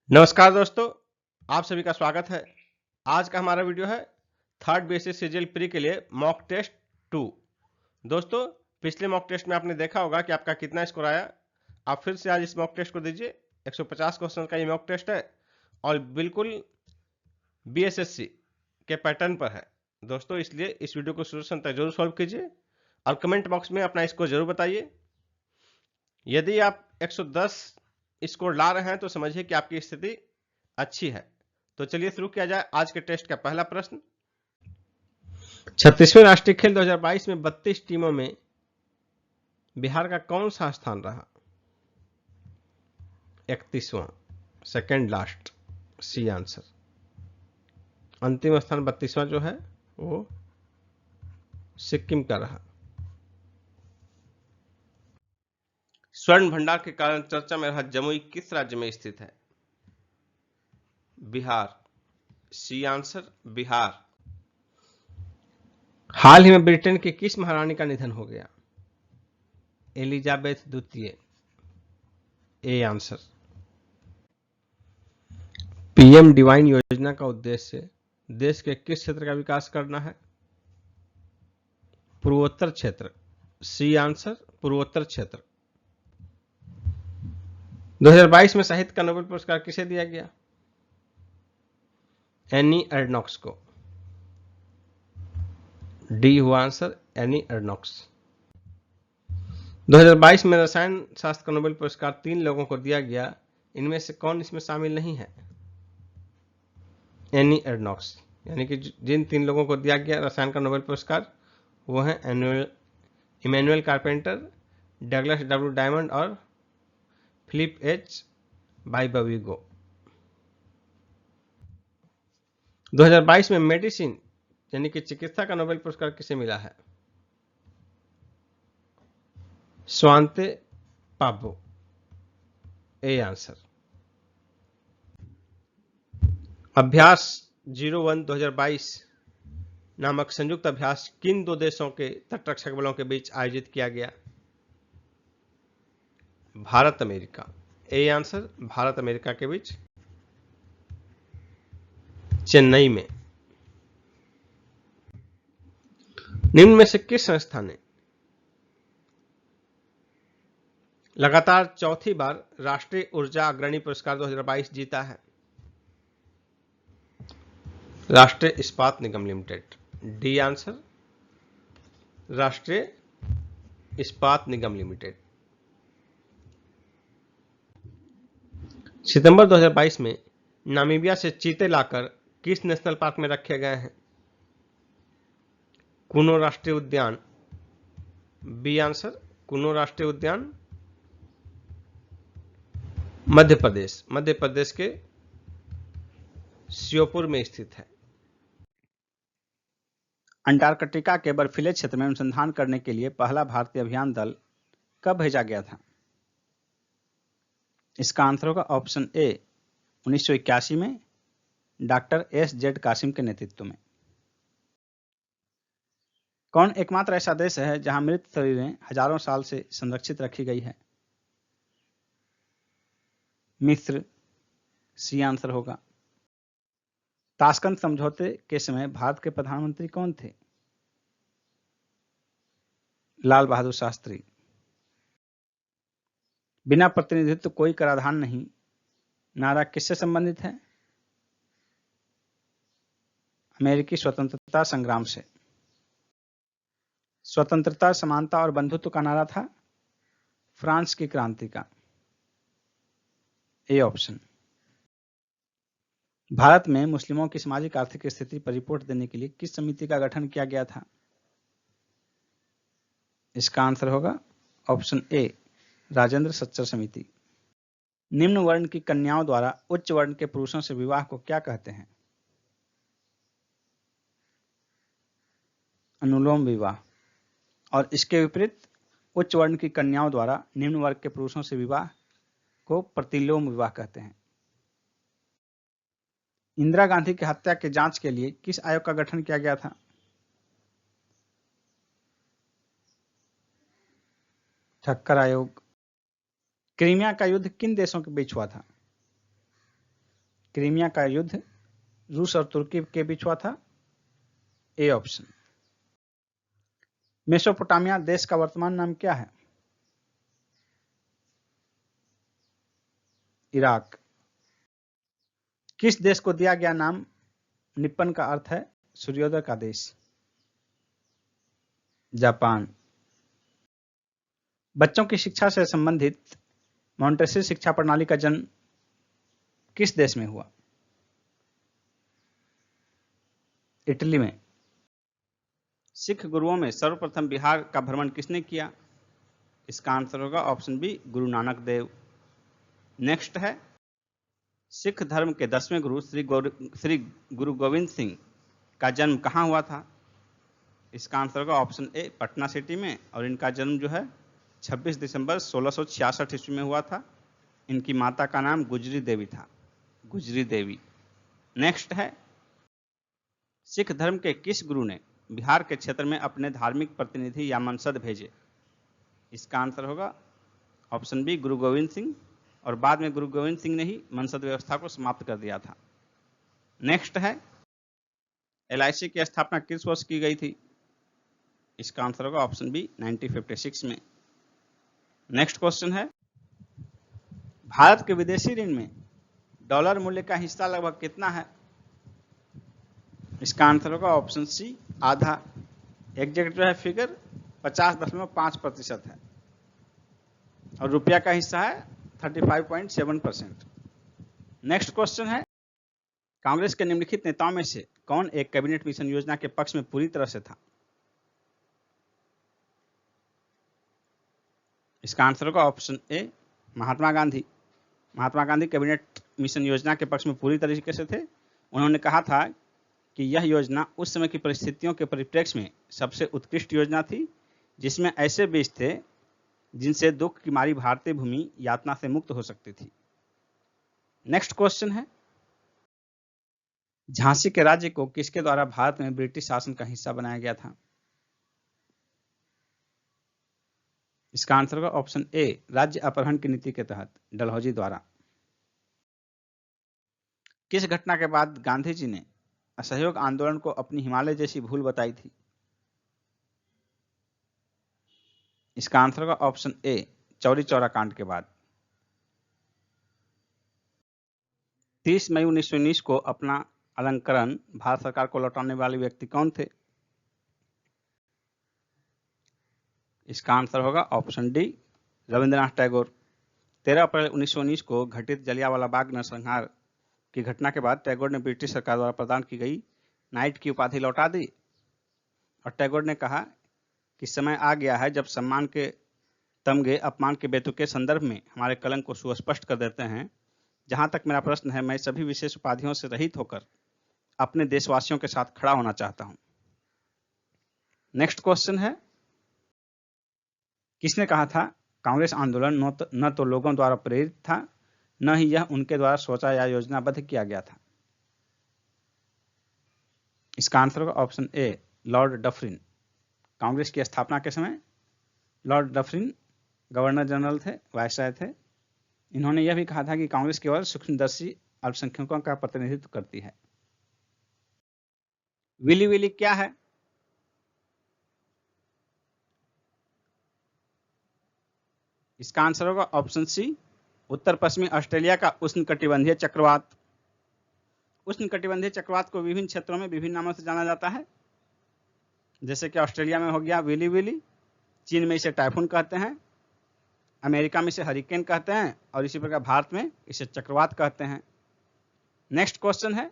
नमस्कार दोस्तों, आप सभी का स्वागत है। आज का हमारा वीडियो है थर्ड बेसिक सीजीएल प्री के लिए मॉक टेस्ट 2। दोस्तों, पिछले मॉक टेस्ट में आपने देखा होगा कि आपका कितना स्कोर आया। आप फिर से आज इस मॉक टेस्ट को दीजिए। 150 क्वेश्चन का ये मॉक टेस्ट है और बिल्कुल बीएसएससी के पैटर्न पर है दोस्तों, इसलिए इस वीडियो को शुरू से अंत तक जरूर सॉल्व कीजिए और कमेंट बॉक्स में अपना स्कोर जरूर बताइए। यदि आप 110 स्कोर ला रहे हैं तो समझिए कि आपकी स्थिति अच्छी है। तो चलिए शुरू किया जाए आज के टेस्ट का पहला प्रश्न। 36वें राष्ट्रीय खेल 2022 में 32 टीमों में बिहार का कौन सा स्थान रहा? 31वां, सेकेंड लास्ट, सी आंसर। अंतिम स्थान 32वां जो है वो सिक्किम का रहा। स्वर्ण भंडार के कारण चर्चा में रहा जमुई किस राज्य में स्थित है? Bihar, C answer, Bihar. हाल ही में ब्रिटेन की किस महारानी का निधन हो गया? एलिजाबेथ द्वितीय, ए आंसर। पीएम डिवाइन योजना का उद्देश्य देश के किस क्षेत्र का विकास करना है? पूर्वोत्तर क्षेत्र, सी आंसर, पूर्वोत्तर क्षेत्र। 2022 में साहित्य का नोबेल पुरस्कार किसे दिया गया? एनी एर्नॉक्स को, डी हुआ आंसर, एनी एर्नॉक्स। 2022 में रसायन शास्त्र का नोबेल पुरस्कार 3 लोगों को दिया गया, इनमें से कौन इसमें शामिल नहीं है? एनी एर्नॉक्स, यानी कि जिन 3 लोगों को दिया गया रसायन का नोबेल पुरस्कार वो है Emmanuel Carpenter, Douglas W Diamond और फिलिप एच बाइबविगो। 2022 में मेडिसिन यानी कि चिकित्सा का नोबेल पुरस्कार किसे मिला है? Svante पाब्बो, A answer. अभ्यास 01 2022 नामक संयुक्त अभ्यास किन 2 देशों के तटरक्षक बलों के बीच आयोजित किया गया? Bharat America, A answer, Bharat America के बीच चेन्नई में। निम्न में से किस संस्था ने लगातार चौथी बार राष्ट्रीय ऊर्जा अग्रणी पुरस्कार 2022 जीता है? राष्ट्रीय इस्पात निगम लिमिटेड, डी आंसर, राष्ट्रीय इस्पात निगम लिमिटेड। सितंबर 2022 में नामीबिया से चीते लाकर किस नेशनल पार्क में रखे गए हैं? कुनो राष्ट्रीय उद्यान, बी आंसर, कुनो राष्ट्रीय उद्यान मध्य प्रदेश के श्योपुर में स्थित है। अंटार्कटिका के बर्फीले क्षेत्र में अनुसंधान करने के लिए पहला भारतीय अभियान दल कब भेजा गया था? इसका आंसर होगा ऑप्शन ए 1981 में डॉक्टर एस.जेड. कासिम के नेतृत्व में। कौन एकमात्र ऐसा देश है जहां मृत शरीरें हजारों साल से संरक्षित रखी गई है? मिस्र, सी आंसर होगा। ताशकंद समझौते के समय भारत के प्रधानमंत्री कौन थे? लाल बहादुर शास्त्री। बिना प्रतिनिधित्व कोई कराधान नहीं नारा किससे संबंधित है? अमेरिकी स्वतंत्रता संग्राम से। स्वतंत्रता, समानता और बंधुत्व का नारा था फ्रांस की क्रांति का, ए ऑप्शन। भारत में मुस्लिमों की सामाजिक आर्थिक स्थिति पर रिपोर्ट देने के लिए किस समिति का गठन किया गया था? इसका आंसर होगा ऑप्शन ए राजेंद्र सच्चर समिति। निम्न वर्ण की कन्याओं द्वारा उच्च वर्ण के पुरुषों से विवाह को क्या कहते हैं? अनुलोम विवाह। और इसके विपरीत उच्च वर्ण की कन्याओं द्वारा निम्न वर्ग के पुरुषों से विवाह को प्रतिलोम विवाह कहते हैं। इंदिरा गांधी की हत्या की जांच के लिए किस आयोग का गठन किया गया था? ठक्कर आयोग। क्रीमिया का युद्ध किन देशों के बीच हुआ था? क्रीमिया का युद्ध रूस और तुर्की के बीच हुआ था, ए ऑप्शन। मेसोपोटामिया देश का वर्तमान नाम क्या है, इराक। किस देश को दिया गया नाम निप्पन का अर्थ है सूर्योदय का देश, जापान। बच्चों की शिक्षा से संबंधित मॉन्टेसरी शिक्षा प्रणाली का जन्म किस देश में हुआ, इटली में। सिख गुरुओं में सर्वप्रथम बिहार का भ्रमण किसने किया, इसका आंसर होगा option B, Guru Nanak Dev. Next है, सिख धर्म के 10वें गुरु श्री गुरु गोविंद सिंह का जन्म कहाँ हुआ था, इसका आंसर होगा ऑप्शन ए, पटना सिटी में। और इनका जन्म जो है 26 दिसंबर 1666 ईस्वी में हुआ था। इनकी माता का नाम गुजरी देवी था, गुजरी देवी। नेक्स्ट है, सिख धर्म के किस गुरु ने बिहार के क्षेत्र में अपने धार्मिक प्रतिनिधि या मंसद भेजे, इसका आंसर होगा ऑप्शन बी, गुरु गोविंद सिंह। और बाद में गुरु गोविंद सिंह ने ही मंसद व्यवस्था को समाप्त कर दिया था। नेक्स्ट है, LIC की स्थापना किस वर्ष की गई थी, इसका आंसर होगा ऑप्शन बी, 1956 में। नेक्स्ट क्वेश्चन है, भारत के विदेशी ऋण में डॉलर मूल्य का हिस्सा लगभग कितना है, इसका आंसर होगा ऑप्शन सी, आधा। एग्जैक्ट जो है फिगर 50.5% है और रुपया का हिस्सा है 35.7%। नेक्स्ट क्वेश्चन है, कांग्रेस के निम्नलिखित नेताओं में से कौन एक कैबिनेट मिशन योजना के पक्ष में पूरी तरह से था, इसका आंसर होगा option A, Mahatma Gandhi. Mahatma Gandhi cabinet mission योजना के पक्ष में पूरी तरीके से थे। उन्होंने कहा था कि यह योजना उस समय की परिस्थितियों के परिप्रेक्ष्य में सबसे उत्कृष्ट योजना थी, जिसमें ऐसे बीज थे जिनसे दुख की मारी भारतीय भूमि यातना से मुक्त हो सकती थी। नेक्स्ट क्वेश्चन है, झांसी के राज्य को किसके द्वारा भारत में ब्रिटिश शासन का हिस्सा बनाया गया था, इसका आंसर होगा ऑप्शन ए, राज्य अपहरण की नीति के तहत डलहौजी द्वारा। किस घटना के बाद गांधी जी ने असहयोग आंदोलन को अपनी हिमालय जैसी भूल बताई थी, इसका आंसर होगा ऑप्शन ए, चौरी चौरा कांड के बाद। 30 मई 1919 को अपना अलंकरण भारत सरकार को लौटाने वाले व्यक्ति कौन थे, इसका आंसर होगा ऑप्शन डी, रविंद्रनाथ टैगोर। 13 अप्रैल 1919 को घटित जलियांवाला बाग नरसंहार की घटना के बाद टैगोर ने ब्रिटिश सरकार द्वारा प्रदान की गई नाइट की उपाधि लौटा दी और टैगोर ने कहा कि समय आ गया है जब सम्मान के तमगे अपमान के बेतुके संदर्भ में हमारे कलंक को सुस्पष्ट कर देते हैं। जहां तक मेरा प्रश्न है, मैं सभी विशेष उपाधियों से रहित होकर अपने देशवासियों के साथ खड़ा होना चाहता हूं। नेक्स्ट क्वेश्चन है, किसने कहा था कांग्रेस आंदोलन न तो लोगों द्वारा प्रेरित था, न ही यह उनके द्वारा सोचा या योजनाबद्ध किया गया था, इसका आंसर होगा option A, Lord Dufferin. Congress की स्थापना के समय लॉर्ड डफरिन गवर्नर जनरल थे, वायसराय थे। इन्होंने यह भी कहा था कि कांग्रेस केवल सूक्ष्मदर्शी अल्पसंख्यकों का प्रतिनिधित्व करती है। विली विली क्या है, इसका आंसर होगा ऑप्शन सी, उत्तर पश्चिमी ऑस्ट्रेलिया का उष्णकटिबंधीय चक्रवात। उष्णकटिबंधीय चक्रवात को विभिन्न क्षेत्रों में विभिन्न नामों से जाना जाता है, जैसे कि ऑस्ट्रेलिया में हो गया विली विली, चीन में इसे टाइफून कहते हैं, अमेरिका में इसे हरिकेन कहते हैं और इसी प्रकार भारत में इसे चक्रवात कहते हैं। नेक्स्ट क्वेश्चन है,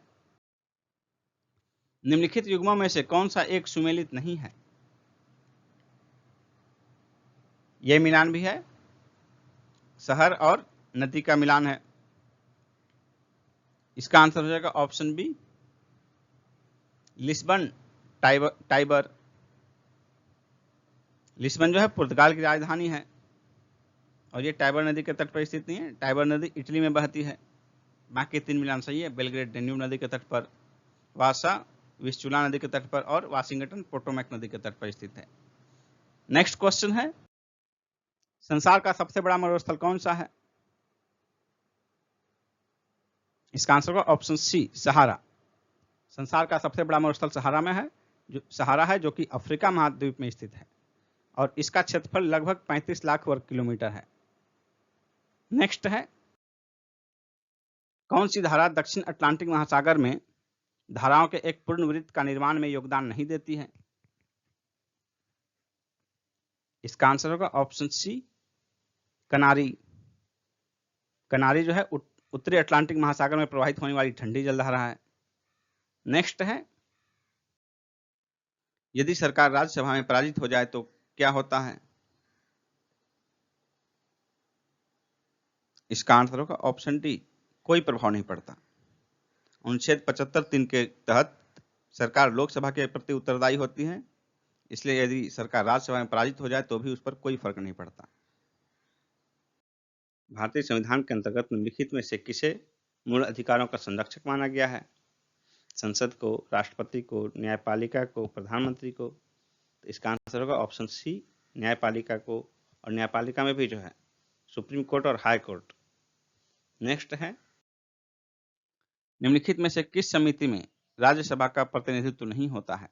निम्नलिखित युग्मों में से कौन सा एक सुमेलित नहीं है, यह मिलान भी है, शहर और नदी का मिलान है, इसका आंसर हो जाएगा option B, Lisbon Tiber. Lisbon जो है पुर्तगाल की राजधानी है और ये टाइबर नदी के तट पर स्थित नहीं है। टाइबर नदी इटली में बहती है। बाकी 3 मिलान सही है, बेलग्रेड डेन्यूब नदी के तट पर, वासा विस्चुला नदी के तट पर और वाशिंगटन पोटोमैक नदी के तट पर स्थित है। नेक्स्ट क्वेश्चन है, संसार का सबसे बड़ा मरुस्थल कौन सा है, इसका आंसर होगा ऑप्शन सी, सहारा। संसार का सबसे बड़ा मरुस्थल सहारा है जो कि अफ्रीका महाद्वीप में स्थित है और इसका क्षेत्रफल लगभग 35 लाख वर्ग किलोमीटर है। नेक्स्ट है, कौन सी धारा दक्षिण अटलांटिक महासागर में धाराओं के एक पूर्ण वृत्त का निर्माण में योगदान नहीं देती है? इसका आंसर होगा ऑप्शन सी, कनारी। कनारी जो है उत्तरी अटलांटिक महासागर में प्रवाहित होने वाली ठंडी जलधारा है। नेक्स्ट है, यदि सरकार राज्यसभा में पराजित हो जाए तो क्या होता है? इसका आंसर होगा ऑप्शन डी, कोई प्रभाव नहीं पड़ता। अनुच्छेद 75(3) के तहत सरकार लोकसभा के प्रति उत्तरदायी होती है, इसलिए यदि सरकार राज्यसभा में पराजित हो जाए तो भी उस पर कोई फर्क नहीं पड़ता। भारतीय संविधान के अंतर्गत निम्नलिखित में से किसे मूल अधिकारों का संरक्षक माना गया है? संसद को, राष्ट्रपति को, न्यायपालिका को, प्रधानमंत्री को? तो इसका आंसर होगा ऑप्शन सी, न्यायपालिका को, और न्यायपालिका में भी जो है सुप्रीम कोर्ट और हाई कोर्ट। नेक्स्ट है, निम्नलिखित में से किस समिति में राज्यसभा का प्रतिनिधित्व नहीं होता है?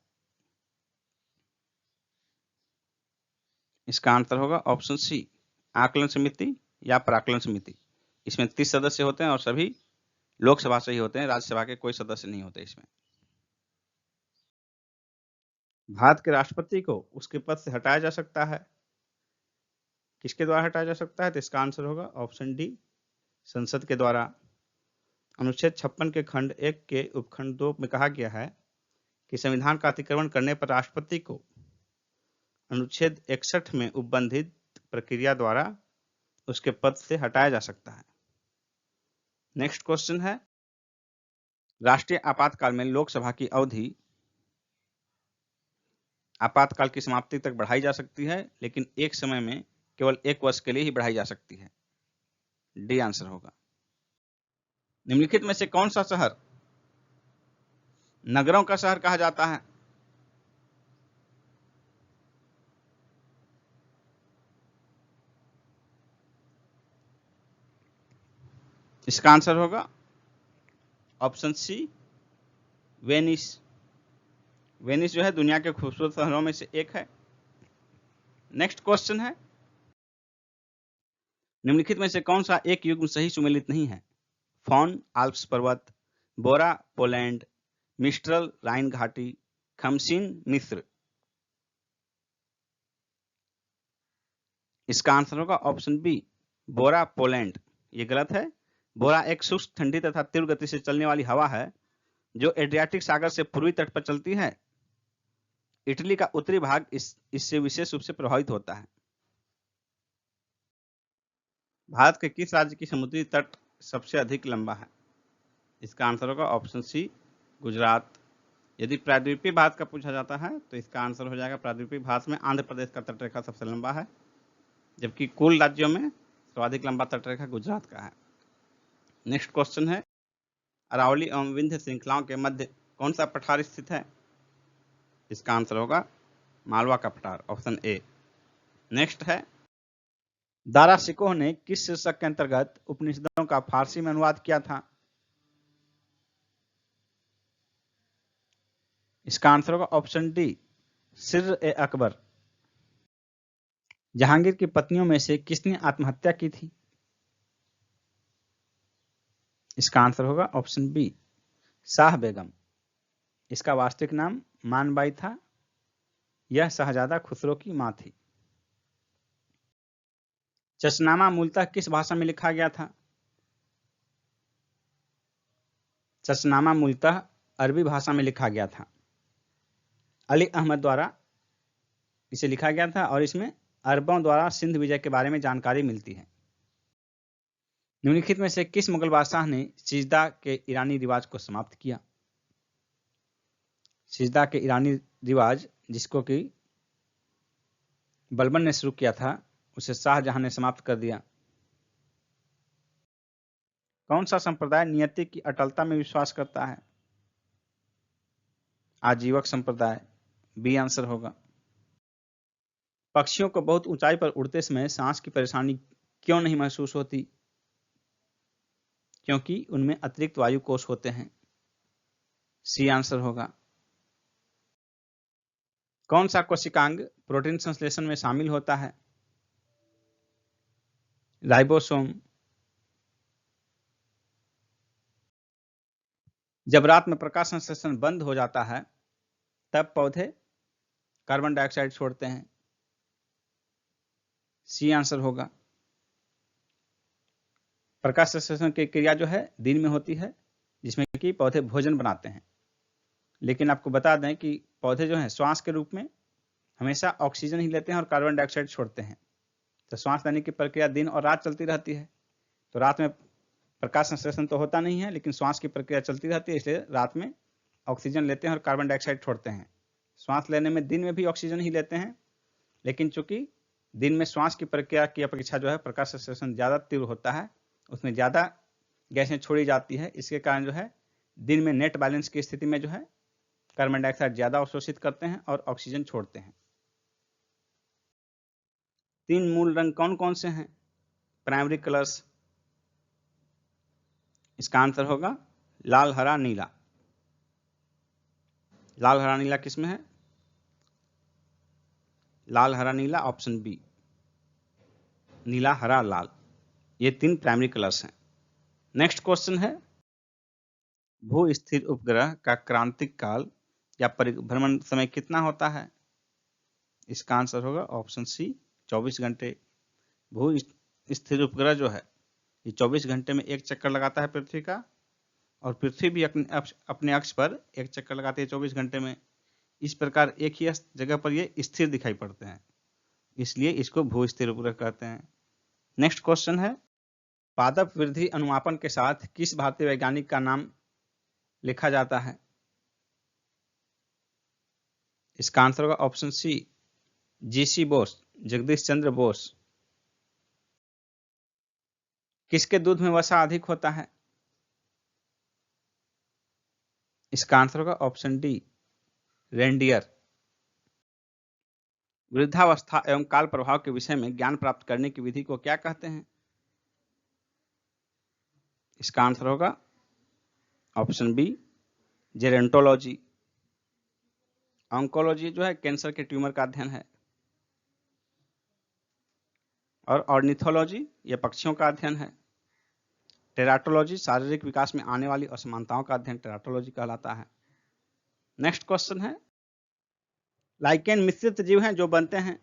इसका आंसर होगा ऑप्शन सी, आकलन समिति या प्राक्कलन समिति। इसमें 30 सदस्य होते हैं और सभी लोकसभा से ही होते हैं, राज्यसभा के कोई सदस्य नहीं होते इसमें। भारत के राष्ट्रपति को उसके पद से हटाया जा सकता है, किसके द्वारा हटाया जा सकता है? तो इसका आंसर होगा ऑप्शन डी, संसद के द्वारा। अनुच्छेद 56 के खंड 1 के उपखंड 2 में कहा गया है कि संविधान का अतिक्रमण करने पर राष्ट्रपति को अनुच्छेद 61 में उपबंधित प्रक्रिया द्वारा उसके पद से हटाया जा सकता है। नेक्स्ट क्वेश्चन है, राष्ट्रीय आपातकाल में लोकसभा की अवधि आपातकाल की समाप्ति तक बढ़ाई जा सकती है, लेकिन एक समय में केवल 1 वर्ष के लिए ही बढ़ाई जा सकती है। डी आंसर होगा। निम्नलिखित में से कौन सा शहर नगरों का शहर कहा जाता है? इसका आंसर होगा ऑप्शन सी, वेनिस। वेनिस जो है दुनिया के खूबसूरत शहरों में से एक है। नेक्स्ट क्वेश्चन है, निम्नलिखित में से कौन सा एक युग्म सही सुमेलित नहीं है? फॉन आल्प्स पर्वत, बोरा पोलैंड, मिस्ट्रल राइन घाटी, खमसिन मिस्र। इसका आंसर होगा ऑप्शन बी, बोरा पोलैंड। ये गलत है। बोरा एक शुष्क, ठंडी तथा तीव्र गति से चलने वाली हवा है जो एड्रियाटिक सागर से पूर्वी तट पर चलती है। इटली का उत्तरी भाग इससे विशेष रूप से प्रभावित होता है। भारत के किस राज्य की समुद्री तट सबसे अधिक लंबा है? इसका आंसर होगा ऑप्शन सी, गुजरात। यदि प्रायद्वीपीय भारत का पूछा जाता है तो इसका आंसर हो जाएगा प्रायद्वीपीय भारत में आंध्र प्रदेश का तटरेखा सबसे लंबा है, जबकि कुल राज्यों में सर्वाधिक लंबा तटरेखा गुजरात का है। नेक्स्ट क्वेश्चन है, अरावली एवं विंध्य श्रृंखलाओं के मध्य कौन सा पठार स्थित है? इसका आंसर होगा मालवा का पठार, ऑप्शन ए। नेक्स्ट है, दारा शिकोह ने किस शीर्षक के अंतर्गत उपनिषदों का फारसी में अनुवाद किया था? इसका आंसर होगा ऑप्शन डी, सिर-ए-अकबर। जहांगीर की पत्नियों में से किसने आत्महत्या की थी? इसका आंसर होगा ऑप्शन बी, शाह बेगम। इसका वास्तविक नाम मानबाई था। यह शहजादा खुसरो की मां थी। चशनामा मूलतः किस भाषा में लिखा गया था? चशनामा मूलतः अरबी भाषा में लिखा गया था। अली अहमद द्वारा इसे लिखा गया था और इसमें अरबों द्वारा सिंध विजय के बारे में जानकारी मिलती है। निम्नलिखित में से किस मुगल बादशाह ने सिजदा के ईरानी रिवाज को समाप्त किया? सिजदा के ईरानी रिवाज जिसको कि बलबन ने शुरू किया था, उसे शाहजहां ने समाप्त कर दिया। कौन सा संप्रदाय नियति की अटलता में विश्वास करता है? आजीवक संप्रदाय। बी आंसर होगा। पक्षियों को बहुत ऊंचाई पर उड़ते समय सांस की परेशानी क्यों नहीं महसूस होती? क्योंकि उनमें अतिरिक्त वायु कोश होते हैं। सी आंसर होगा। कौन सा कोशिकांग प्रोटीन संश्लेषण में शामिल होता है? राइबोसोम। जब रात में प्रकाश संश्लेषण बंद हो जाता है तब पौधे कार्बन डाइऑक्साइड छोड़ते हैं। सी आंसर होगा। प्रकाश संश्लेषण की क्रिया जो है दिन में होती है, जिसमें कि पौधे भोजन बनाते हैं। लेकिन आपको बता दें कि पौधे जो हैं श्वास के रूप में हमेशा ऑक्सीजन ही लेते हैं और कार्बन डाइऑक्साइड छोड़ते हैं। तो श्वास लेने की प्रक्रिया दिन और रात चलती रहती है। तो रात में प्रकाश संश्लेषण तो होता नहीं है, लेकिन श्वास की प्रक्रिया चलती रहती है, इसलिए रात में ऑक्सीजन लेते हैं और कार्बन डाइऑक्साइड छोड़ते हैं। श्वास लेने में दिन में भी ऑक्सीजन ही लेते हैं, लेकिन चूंकि दिन में श्वास की प्रक्रिया की अपेक्षा जो है प्रकाश संश्लेषण ज्यादा तीव्र होता है, उसमें ज्यादा गैसें छोड़ी जाती है। इसके कारण जो है दिन में नेट बैलेंस की स्थिति में जो है कार्बन डाइऑक्साइड ज्यादा अवशोषित करते हैं और ऑक्सीजन छोड़ते हैं। 3 मूल रंग कौन कौन से हैं? Primary colours. इसका आंसर होगा लाल, हरा, नीला। लाल, हरा, नीला किसमें है? लाल, हरा, नीला ऑप्शन बी। नीला, हरा, लाल, ये 3 प्राइमरी कलर्स हैं। नेक्स्ट क्वेश्चन है, भू स्थिर उपग्रह का क्रांतिक काल या परिभ्रमण समय कितना होता है? इसका आंसर होगा ऑप्शन सी 24 घंटे। भू स्थिर उपग्रह जो है ये 24 घंटे में एक चक्कर लगाता है पृथ्वी का, और पृथ्वी भी अपने अक्ष पर एक चक्कर लगाती है 24 घंटे में। इस प्रकार एक ही जगह पर ये स्थिर दिखाई पड़ते हैं, इसलिए इसको भू स्थिर उपग्रह कहते हैं। नेक्स्ट क्वेश्चन है, पादप वृद्धि अनुमापन के साथ किस भारतीय वैज्ञानिक का नाम लिखा जाता है? इसका आंसर होगा ऑप्शन सी जीसी बोस, जगदीश चंद्र बोस। किसके दूध में वसा अधिक होता है? इसका आंसर होगा ऑप्शन डी रेंडियर। वृद्धावस्था एवं काल प्रभाव के विषय में ज्ञान प्राप्त करने की विधि को क्या कहते हैं? इसका आंसर होगा ऑप्शन बी जेरेंटोलॉजी। ऑन्कोलॉजी जो है कैंसर के ट्यूमर का अध्ययन है, और ऑर्निथोलॉजी ये पक्षियों का अध्ययन है। टेराटोलॉजी शारीरिक विकास में आने वाली असमानताओं का अध्ययन टेराटोलॉजी कहलाता है। नेक्स्ट क्वेश्चन है, लाइकेन मिश्रित जीव हैं जो बनते हैं।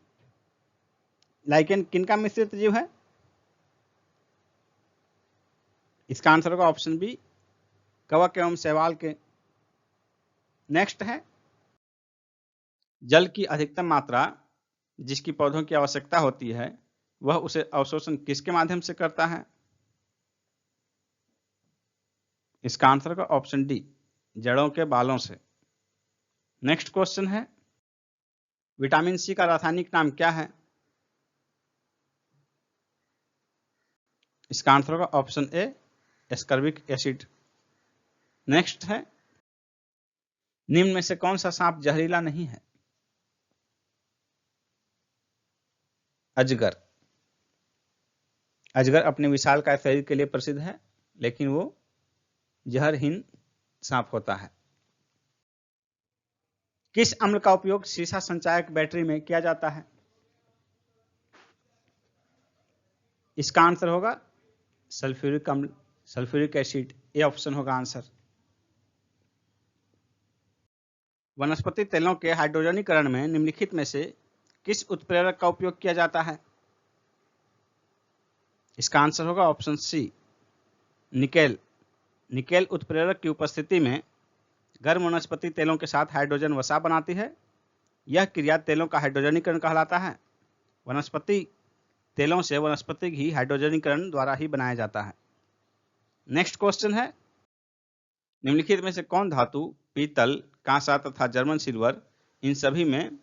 लाइकेन किनका मिश्रित जीव है? इसका आंसर होगा ऑप्शन बी कवक एवं शैवाल के। नेक्स्ट है, जल की अधिकतम मात्रा जिसकी पौधों की आवश्यकता होती है वह उसे अवशोषण किसके माध्यम से करता है? इसका आंसर होगा ऑप्शन डी जड़ों के बालों से। नेक्स्ट क्वेश्चन है, विटामिन सी का रासायनिक नाम क्या है? इसका आंसर होगा option A ascorbic acid. Next है, निम्न में से कौन सा सांप जहरीला नहीं है? अजगर। अजगर अपने विशालकाय शरीर के लिए प्रसिद्ध है, लेकिन वो जहरहीन सांप होता है। किस अम्ल का उपयोग सीसा संचायक बैटरी में किया जाता है? इसका आंसर होगा सल्फ्यूरिक अम्ल, सल्फ्यूरिक एसिड। ये ऑप्शन होगा आंसर। वनस्पति तेलों के हाइड्रोजनीकरण में निम्नलिखित में से किस उत्प्रेरक का उपयोग किया जाता है? इसका आंसर होगा ऑप्शन सी निकेल। निकेल उत्प्रेरक की उपस्थिति में गर्म वनस्पति तेलों के साथ हाइड्रोजन वसा बनाती है। यह क्रिया तेलों का हाइड्रोजनीकरण कहलाता है। वनस्पति तेलों से वनस्पति घी हाइड्रोजनीकरण द्वारा ही बनाया जाता है। नेक्स्ट क्वेश्चन है, निम्नलिखित में से कौन धातु पीतल, कांसा तथा जर्मन सिल्वर इन सभी में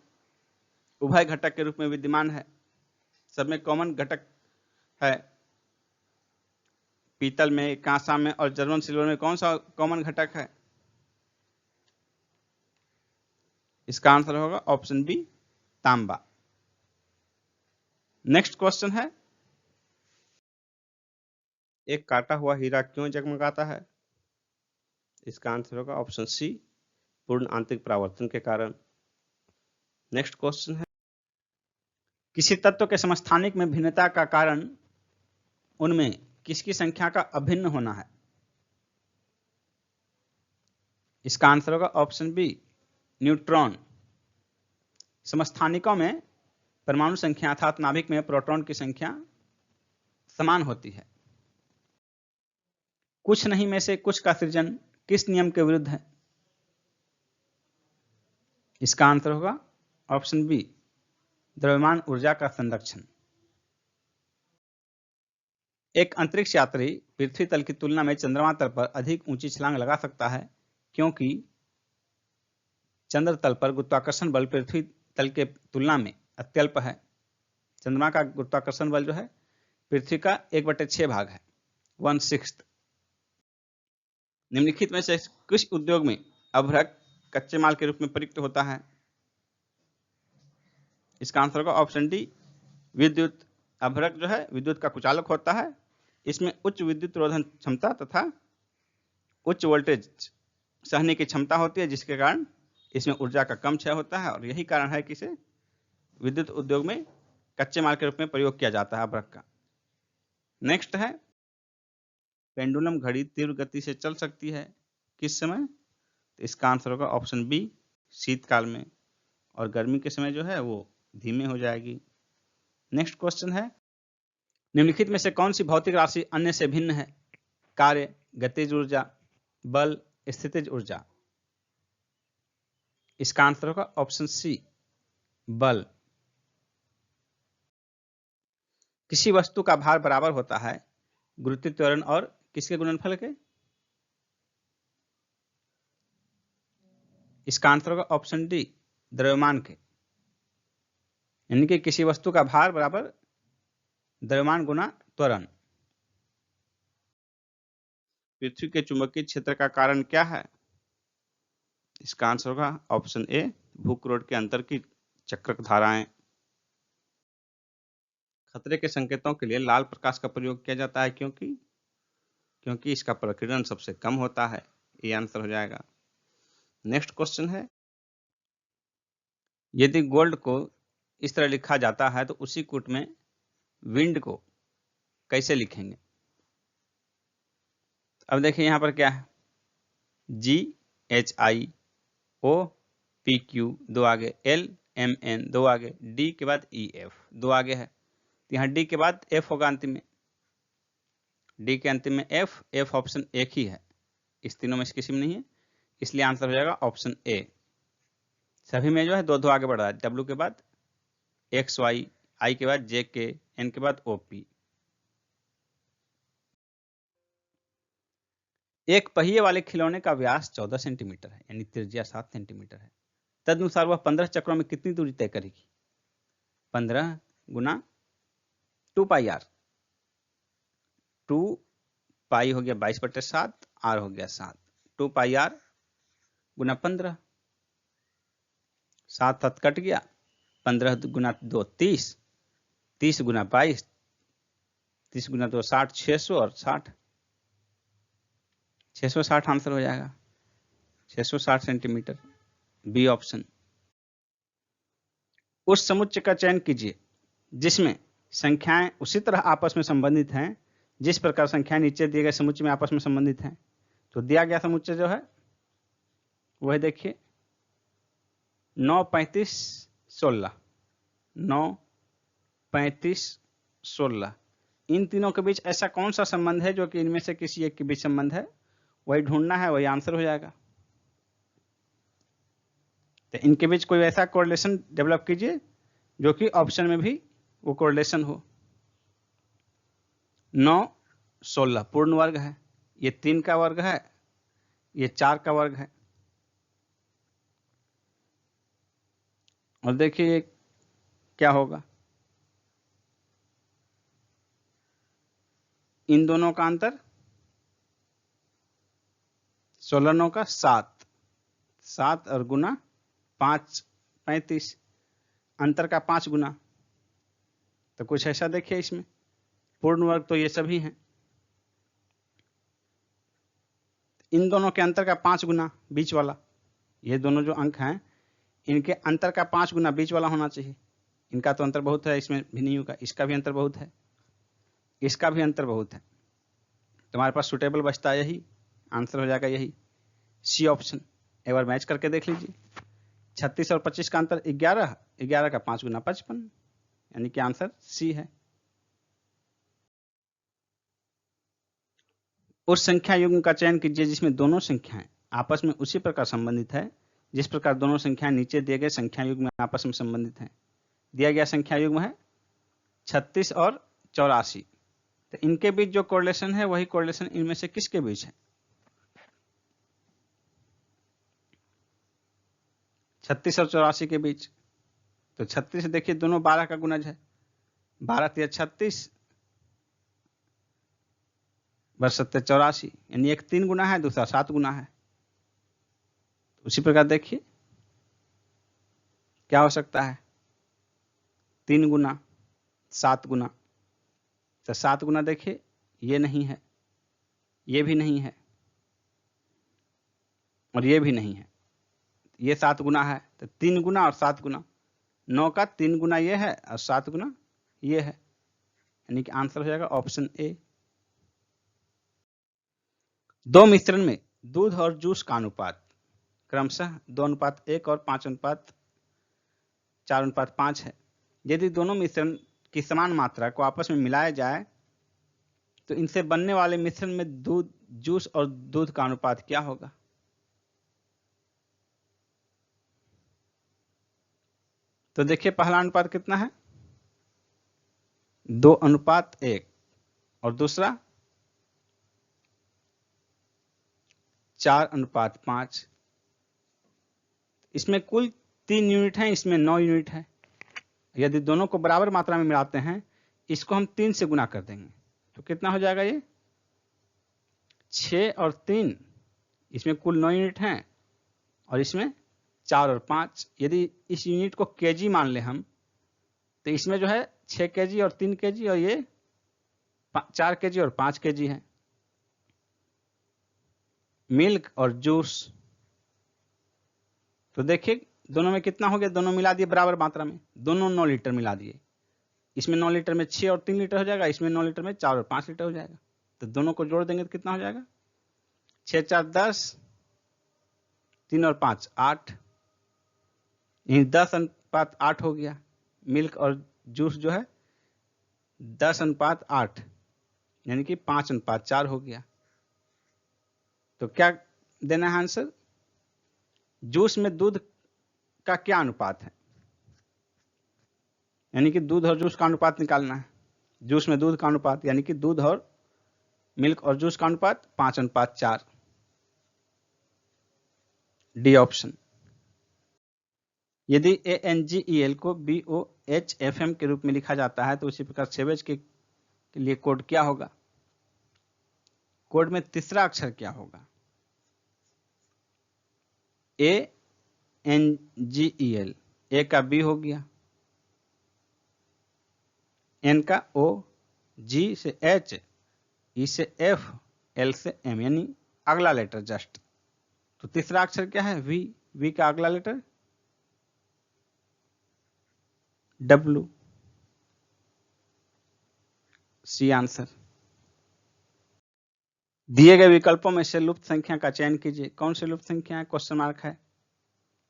उभय घटक के रूप में विद्यमान है? सब में कॉमन घटक है। पीतल में, कांसा में और जर्मन सिल्वर में कौन सा कॉमन घटक है? इसका आंसर होगा ऑप्शन बी तांबा। नेक्स्ट क्वेश्चन है, एक काटा हुआ हीरा क्यों जगमगाता है? इसका आंसर होगा ऑप्शन सी, पूर्ण आंतरिक परावर्तन के कारण। नेक्स्ट क्वेश्चन है, किसी तत्व के समस्थानिक में भिन्नता का कारण उनमें किसकी संख्या का अभिन्न होना है? इसका आंसर होगा ऑप्शन बी, न्यूट्रॉन। समस्थानिकों में परमाणु संख्या अर्थात नाभिक में प्रोटॉन की संख्या समान होती है। कुछ नहीं में से कुछ का सृजन किस नियम के विरुद्ध है? इसका आंसर होगा ऑप्शन बी, द्रव्यमान ऊर्जा का संरक्षण। एक अंतरिक्ष यात्री पृथ्वी तल की तुलना में चंद्रमा तल पर अधिक ऊंची छलांग लगा सकता है क्योंकि चंद्र तल पर गुरुत्वाकर्षण बल पृथ्वी तल के तुलना में अत्यल्प है। चंद्रमा का गुरुत्वाकर्षण बल जो है पृथ्वी का 1/6 भाग है, 1/6। निम्नलिखित में से किस उद्योग में अभ्रक कच्चे माल के रूप में प्रयुक्त होता है? इसका आंसर होगा ऑप्शन डी, विद्युत। अभ्रक जो है विद्युत का कुचालक होता है। इसमें उच्च विद्युत रोधन क्षमता तथा उच्च वोल्टेज सहने की क्षमता होती है, जिसके कारण इसमें ऊर्जा का कम क्षय होता है और यही कारण है कि इसे विद्युत उद्योग में कच्चे माल के रूप में प्रयोग किया जाता है अभ्रक का। नेक्स्ट है, पेंडुलम घड़ी तीव्र गति से चल सकती है किस समय? तो इसका आंसर होगा ऑप्शन बी, शीतकाल में, और गर्मी के समय जो है वो धीमे हो जाएगी। नेक्स्ट क्वेश्चन है, निम्नलिखित में से कौन सी भौतिक राशि अन्य से भिन्न है? कार्य, गतिज ऊर्जा, बल, स्थितिज ऊर्जा। इसका आंसर होगा ऑप्शन सी, बल। किसी वस्तु का भार बराबर होता है गुरुत्वीय त्वरण और किसके गुणनफल के? इसका आंसर होगा ऑप्शन डी, द्रव्यमान के। यानी कि किसी वस्तु का भार बराबर द्रव्यमान गुना त्वरण। पृथ्वी के चुंबकीय क्षेत्र का कारण क्या है? इसका आंसर होगा ऑप्शन ए, भूकरोड़ के अंतर की चक्र धाराएं। खतरे के संकेतों के लिए लाल प्रकाश का प्रयोग किया जाता है क्योंकि इसका प्रकीर्णन सबसे कम होता है। ये आंसर हो जाएगा। नेक्स्ट क्वेश्चन है, यदि गोल्ड को इस तरह लिखा जाता है तो उसी कूट में विंड को कैसे लिखेंगे? अब देखिए यहां पर क्या है, GHIOPQ 2 आगे, LMN 2 आगे, D के बाद EF 2 आगे है। तो यहाँ D के बाद F होगा अंतिम में, D के अंतिम में F ऑप्शन एक ही है, इस तीनों में से किसी में नहीं है, इसलिए आंसर हो जाएगा ऑप्शन ए। सभी में जो है 2 आगे बढ़ रहा है, W के बाद XY, I के बाद JK, N के बाद OP। एक पहिए वाले खिलौने का व्यास 14 सेंटीमीटर है, यानी त्रिज्या 7 सेंटीमीटर है। तदनुसार वह 15 चक्रों में कितनी दूरी तय करेगी? 15 गुना 2πr, 2 पाई हो गया 22/7, r हो गया 7, 2πr गुना 15, 7 7 कट गया, 15 गुना 2 30, 30 गुना 22, 30 गुना 2 60, 600 और 60, 660 आंसर हो जाएगा, 660 सेंटीमीटर, बी ऑप्शन। उस समुच्चय का चयन कीजिए जिसमें संख्याएं उसी तरह आपस में संबंधित हैं जिस प्रकार संख्याएं नीचे दिए गए समुच्चय में आपस में संबंधित हैं। तो दिया गया समुच्चय जो है वह देखिए 9 35 16, 9 35 16, इन तीनों के बीच ऐसा कौन सा संबंध है जो कि इनमें से किसी एक के बीच संबंध है, वही ढूंढना है, वही आंसर हो जाएगा। तो इनके बीच कोई ऐसा कोरिलेशन डेवलप कीजिए जो कि ऑप्शन में भी वो कोरिलेशन हो। 9 16 पूर्ण वर्ग है, ये 3 का वर्ग है, ये 4 का वर्ग है, और देखिए क्या होगा, इन दोनों का अंतर 16 9 का 7, 7 और गुना 5 35, अंतर का 5 गुना। तो कुछ ऐसा देखिए इसमें पूर्ण वर्ग तो ये सभी हैं, इन दोनों के अंतर का 5 गुना बीच वाला, ये दोनों जो अंक हैं इनके अंतर का 5 गुना बीच वाला होना चाहिए। इनका तो अंतर बहुत है, इसमें भी नहीं होगा, इसका भी अंतर बहुत है, इसका भी अंतर बहुत है। तुम्हारे पास सुटेबल बचता है यही, आंसर हो जाएगा यही सी ऑप्शन। एक बार मैच करके देख लीजिए। 36 और 25 का अंतर 11, 11 का 5 गुना 55, यानी कि आंसर सी है। उस संख्या युग्म का चयन कीजिए जिसमें दोनों संख्याएं आपस में उसी प्रकार संबंधित है जिस प्रकार दोनों संख्याएं नीचे दिए गए संख्या युग्म में आपस में संबंधित हैं। दिया गया संख्या युग्म है 36 और 84, तो इनके बीच जो कोरिलेशन है वही कोरिलेशन इनमें से किसके बीच है? 36 और 84 के बीच। तो 36 देखिए दोनों 12 का गुणज है, 12 तिया 36 बस 84, यानी एक 3 गुना है, दूसरा 7 गुना है। उसी प्रकार देखिए क्या हो सकता है, 3 गुना 7 गुना, तो 7 गुना देखिए ये नहीं है, ये भी नहीं है और ये भी नहीं है, ये 7 गुना है, तो 3 गुना और 7 गुना, 9 का 3 गुना ये है और 7 गुना ये है, यानी कि आंसर हो जाएगा ऑप्शन ए। दो मिश्रण में दूध और जूस का अनुपात क्रमशः 2:1 और 5:4:5 है। यदि दोनों मिश्रण की समान मात्रा को आपस में मिलाया जाए तो इनसे बनने वाले मिश्रण में दूध, जूस और दूध का अनुपात क्या होगा? तो देखिए पहला अनुपात कितना है, 2:1 और दूसरा 4:5। इसमें कुल 3 यूनिट है, इसमें 9 यूनिट है। यदि दोनों को बराबर मात्रा में मिलाते हैं, इसको हम 3 से गुना कर देंगे तो कितना हो जाएगा, ये 6 और 3, इसमें कुल 9 यूनिट हैं और इसमें 4 और 5। यदि इस यूनिट को केजी मान ले हम, तो इसमें जो है 6 केजी और 3 केजी और ये 4 केजी और 5 केजी है। मिल्क और जूस, तो देखिए दोनों में कितना हो गया, दोनों मिला दिए बराबर मात्रा में, दोनों 9 लीटर मिला दिए। इसमें 9 लीटर में 6 और 3 लीटर हो जाएगा, इसमें 9 लीटर में 4 और 5 लीटर हो जाएगा। तो दोनों को जोड़ देंगे तो कितना हो जाएगा, 6 4 10, 3 और 5 8, यही 10:8 हो गया। मिल्क और जूस जो है 10:8, यानी कि 5:4 हो गया। तो क्या देना है आंसर, जूस में दूध का क्या अनुपात है, यानी कि दूध और जूस का अनुपात निकालना है। जूस में दूध का अनुपात यानी कि दूध और मिल्क और जूस का अनुपात 5:4, डी ऑप्शन। यदि ANGEL को BOHFM के रूप में लिखा जाता है तो उसी प्रकार सेवेज के लिए कोड क्या होगा? कोड में तीसरा अक्षर क्या होगा? ANGEL, ए का B हो गया, N का O, G से H, E से F, L से M, यानी अगला लेटर जस्ट। तो तीसरा अक्षर क्या है, V, V का अगला लेटर W, सी आंसर। दिए गए विकल्पों में से लुप्त संख्या का चयन कीजिए। कौन सी लुप्त संख्या है, क्वेश्चन मार्क है,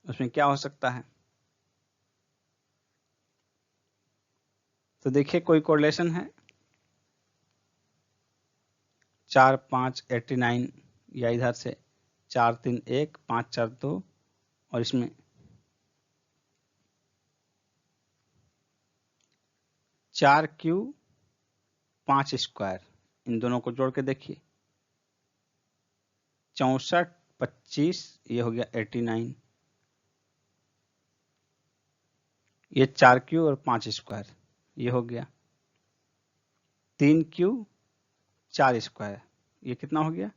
उसमें क्या हो सकता है? तो देखिए कोई कोरिलेशन है 4 5 89, या इधर से 4 3 1 5 4 2, और इसमें 4Q 5 स्क्वायर, इन दोनों को जोड़ के देखिए 64 25, ये हो गया 89, ये 4Q और 5 स्क्वायर, ये हो गया 3Q 4 स्क्वायर, ये कितना हो गया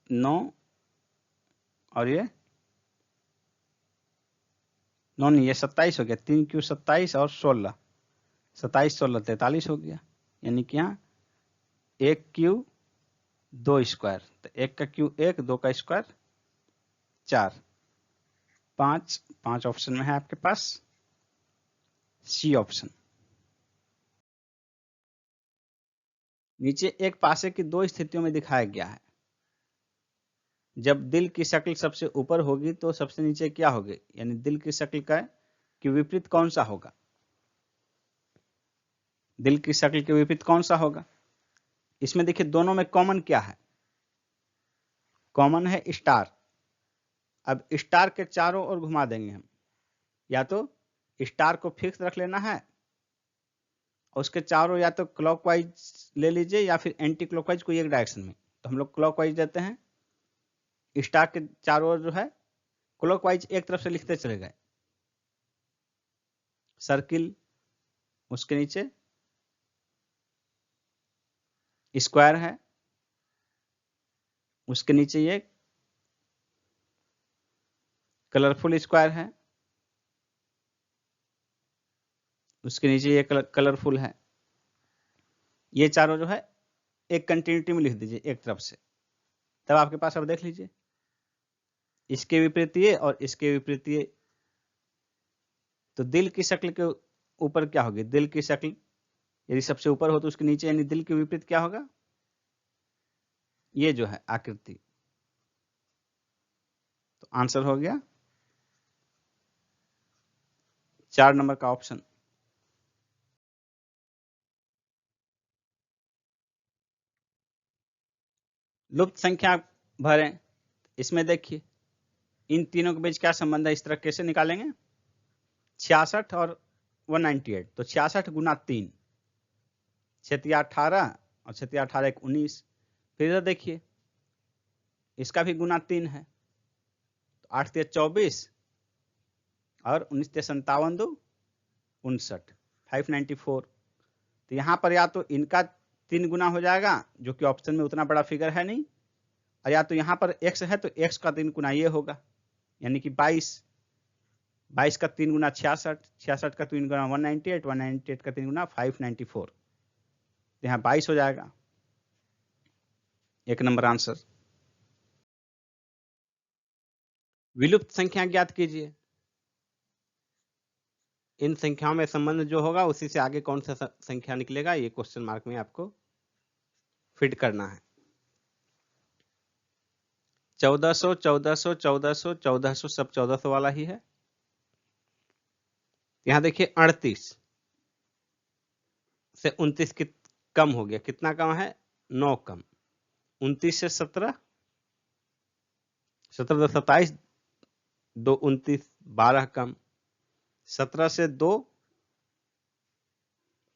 9, और ये 9 नहीं, ये 27 हो गया, 3Q 27 और 16, 27 16 43 हो गया, यानी कि यहाँ 1Q 2 स्क्वायर, तो 1 का क्यूब 1, 2 का स्क्वायर 4, 5 ऑप्शन में है आपके पास सी ऑप्शन। नीचे एक पासे की दो स्थितियों में दिखाया गया है। जब दिल की शक्ल सबसे ऊपर होगी तो सबसे नीचे क्या होगी, यानी दिल की शक्ल का कि विपरीत कौन सा होगा, दिल की शक्ल के विपरीत कौन सा होगा। इसमें देखिए दोनों में कॉमन क्या है, कॉमन है स्टार। अब स्टार के चारों ओर घुमा देंगे हम, या तो स्टार को फिक्स रख लेना है और उसके चारों या तो क्लॉकवाइज ले लीजिए या फिर एंटी क्लॉकवाइज कोई एक डायरेक्शन में। तो हम लोग क्लॉकवाइज देते हैं, स्टार के चारों ओर जो है क्लॉकवाइज एक तरफ से लिखते चले गए, सर्किल, उसके नीचे स्क्वायर है, उसके नीचे ये कलरफुल स्क्वायर है, उसके नीचे ये कलरफुल है। ये चारों जो है एक कंटिन्यूटी में लिख दीजिए एक तरफ से, तब आपके पास अब देख लीजिए इसके विपरीत ये और इसके विपरीत ये। तो दिल की शक्ल के ऊपर क्या होगी, दिल की शक्ल यदि सबसे ऊपर हो तो उसके नीचे यानी दिल के विपरीत क्या होगा, ये जो है आकृति। तो आंसर हो गया 4 नंबर का ऑप्शन। लुप्त संख्या भरें। इसमें देखिए इन तीनों के बीच क्या संबंध है, इस तरह कैसे निकालेंगे, 66 और 198। तो 66 गुना 3, 6 18 और 6 18 1 19। फिर इधर देखिए इसका भी गुना 3 है, तो 8 3 24 और 19 3 57 2 59, 594। तो यहाँ पर या तो इनका 3 गुना हो जाएगा जो कि ऑप्शन में उतना बड़ा फिगर है नहीं, और या तो यहाँ पर x है तो x का 3 गुना ये होगा, यानी कि 22, 22 का 3 गुना 66, 66 का 3 गुना 198, 198 का 3 गुना 594। तो यहाँ 22 हो जाएगा 1 नंबर आंसर। विलुप्त संख्या ज्ञात कीजिए। इन संख्याओं में संबंध जो होगा उसी से आगे कौन सा संख्या निकलेगा, ये क्वेश्चन मार्क में आपको फिट करना है। 1400 1400 1400 1400 सब 1400 वाला ही है। यहां देखिए 38 से 29 कम हो गया, कितना कम है, 9 कम। 29 से 17, 17 से 27, 2 29, 12 कम। 17 से 2,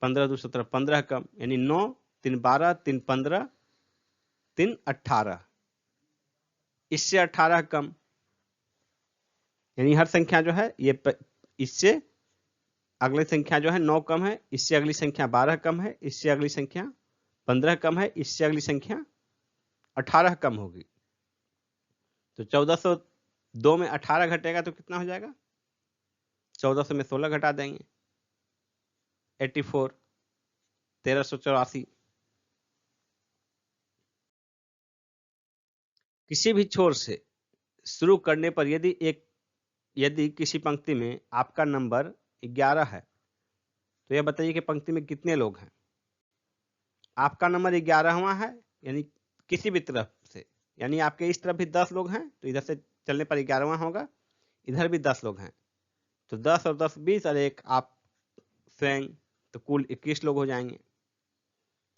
15 2 17, 15 कम, यानी 9 3 12 3 15 3 18, इससे 18 कम। यानी हर संख्या जो है ये इससे अगली संख्या जो है 9 कम है, इससे अगली संख्या 12 कम है, इससे अगली संख्या 15 कम है, इससे अगली संख्या 18 कम होगी। तो 1402 में 18 घटेगा तो कितना हो जाएगा, 1400 में 16 घटा देंगे, 84, 1384। किसी भी छोर से शुरू करने पर यदि किसी पंक्ति में आपका नंबर 11 है तो यह बताइए कि पंक्ति में कितने लोग हैं। आपका नंबर 11वां है, यानी किसी भी तरफ से, यानी आपके इस तरफ भी 10 लोग हैं तो इधर से चलने पर 11वां होगा, इधर भी 10 लोग हैं तो 10 और 10 20 और एक आप स्वयं, तो कुल 21 लोग हो जाएंगे।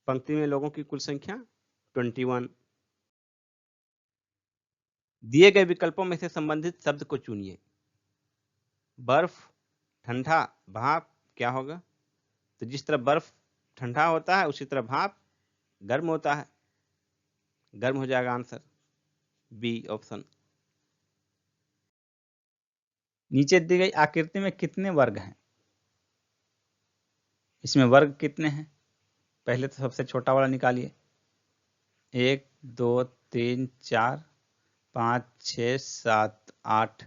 पंक्ति में लोगों की कुल संख्या 21। दिए गए विकल्पों में से संबंधित शब्द को चुनिए। बर्फ, ठंडा, भाप क्या होगा, तो जिस तरह बर्फ ठंडा होता है उसी तरह भाप गर्म होता है, गर्म हो जाएगा आंसर बी ऑप्शन। नीचे दी गई आकृति में कितने वर्ग हैं, इसमें वर्ग कितने हैं, पहले तो सबसे छोटा वाला निकालिए, 1 2 3 4 5 6 7 8,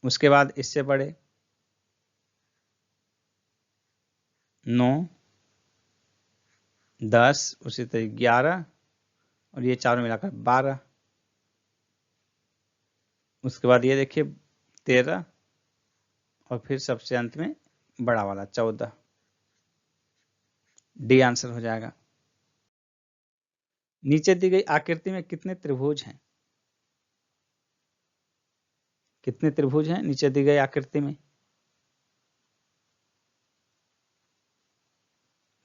उसके बाद इससे बड़े 9 10, उसी तरह 11 और ये चारों मिलाकर 12। उसके बाद ये देखिए 13 और फिर सबसे अंत में बड़ा वाला 14। डी आंसर हो जाएगा। नीचे दी गई आकृति में कितने त्रिभुज हैं? कितने त्रिभुज हैं नीचे दी गई आकृति में?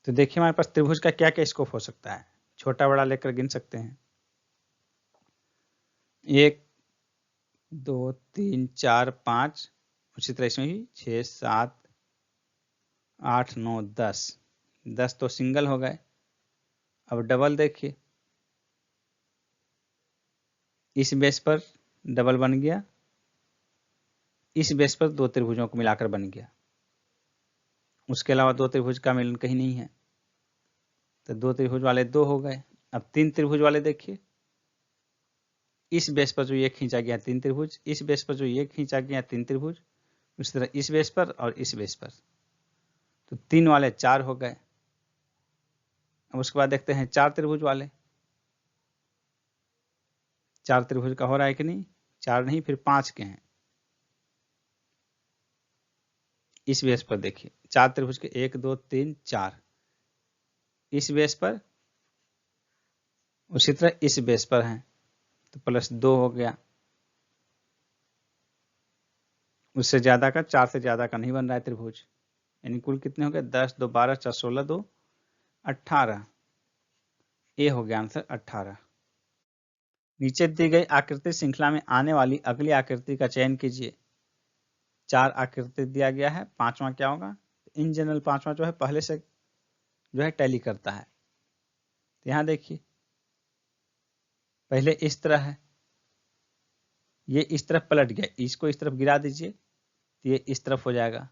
तो देखिए हमारे पास त्रिभुज का क्या क्या स्कोप हो सकता है, छोटा बड़ा लेकर गिन सकते हैं। 1 2 3 4 5, उसी तरह इसमें भी 6 7 8 9 10। 10 तो सिंगल हो गए। अब डबल देखिए, इस बेस पर डबल बन गया, इस बेस पर दो त्रिभुजों को मिलाकर बन गया। उसके अलावा दो त्रिभुज का मिलन कहीं नहीं है, तो दो त्रिभुज वाले दो हो गए। अब तीन त्रिभुज वाले देखिए, इस बेस पर जो ये खींचा गया तीन त्रिभुज, इस बेस पर जो ये खींचा गया तीन त्रिभुज, उसी तरह इस बेस पर और इस बेस पर, तो तीन वाले चार हो गए। अब उसके बाद देखते हैं चार त्रिभुज वाले, चार त्रिभुज का हो रहा है कि नहीं? चार नहीं, फिर पांच के हैं। इस बेस पर देखिए चार त्रिभुज के 1 2 3 4, इस बेस पर, उसी तरह इस बेस पर हैं, तो प्लस 2 हो गया। उससे ज्यादा का, चार से ज्यादा का नहीं बन रहा है त्रिभुज। यानी कुल कितने हो गए? 10 2 12 4 16 2 18। ए हो गया आंसर 18। नीचे दी गई आकृति श्रृंखला में आने वाली अगली आकृति का चयन कीजिए। चार आकृति दिया गया है, पांचवा क्या होगा? इन जनरल पांचवा जो है पहले से जो है टैली करता है। तो यहां देखिए पहले इस तरह है, ये इस तरफ पलट गया, इसको इस तरफ गिरा दीजिए तो ये इस तरफ हो जाएगा।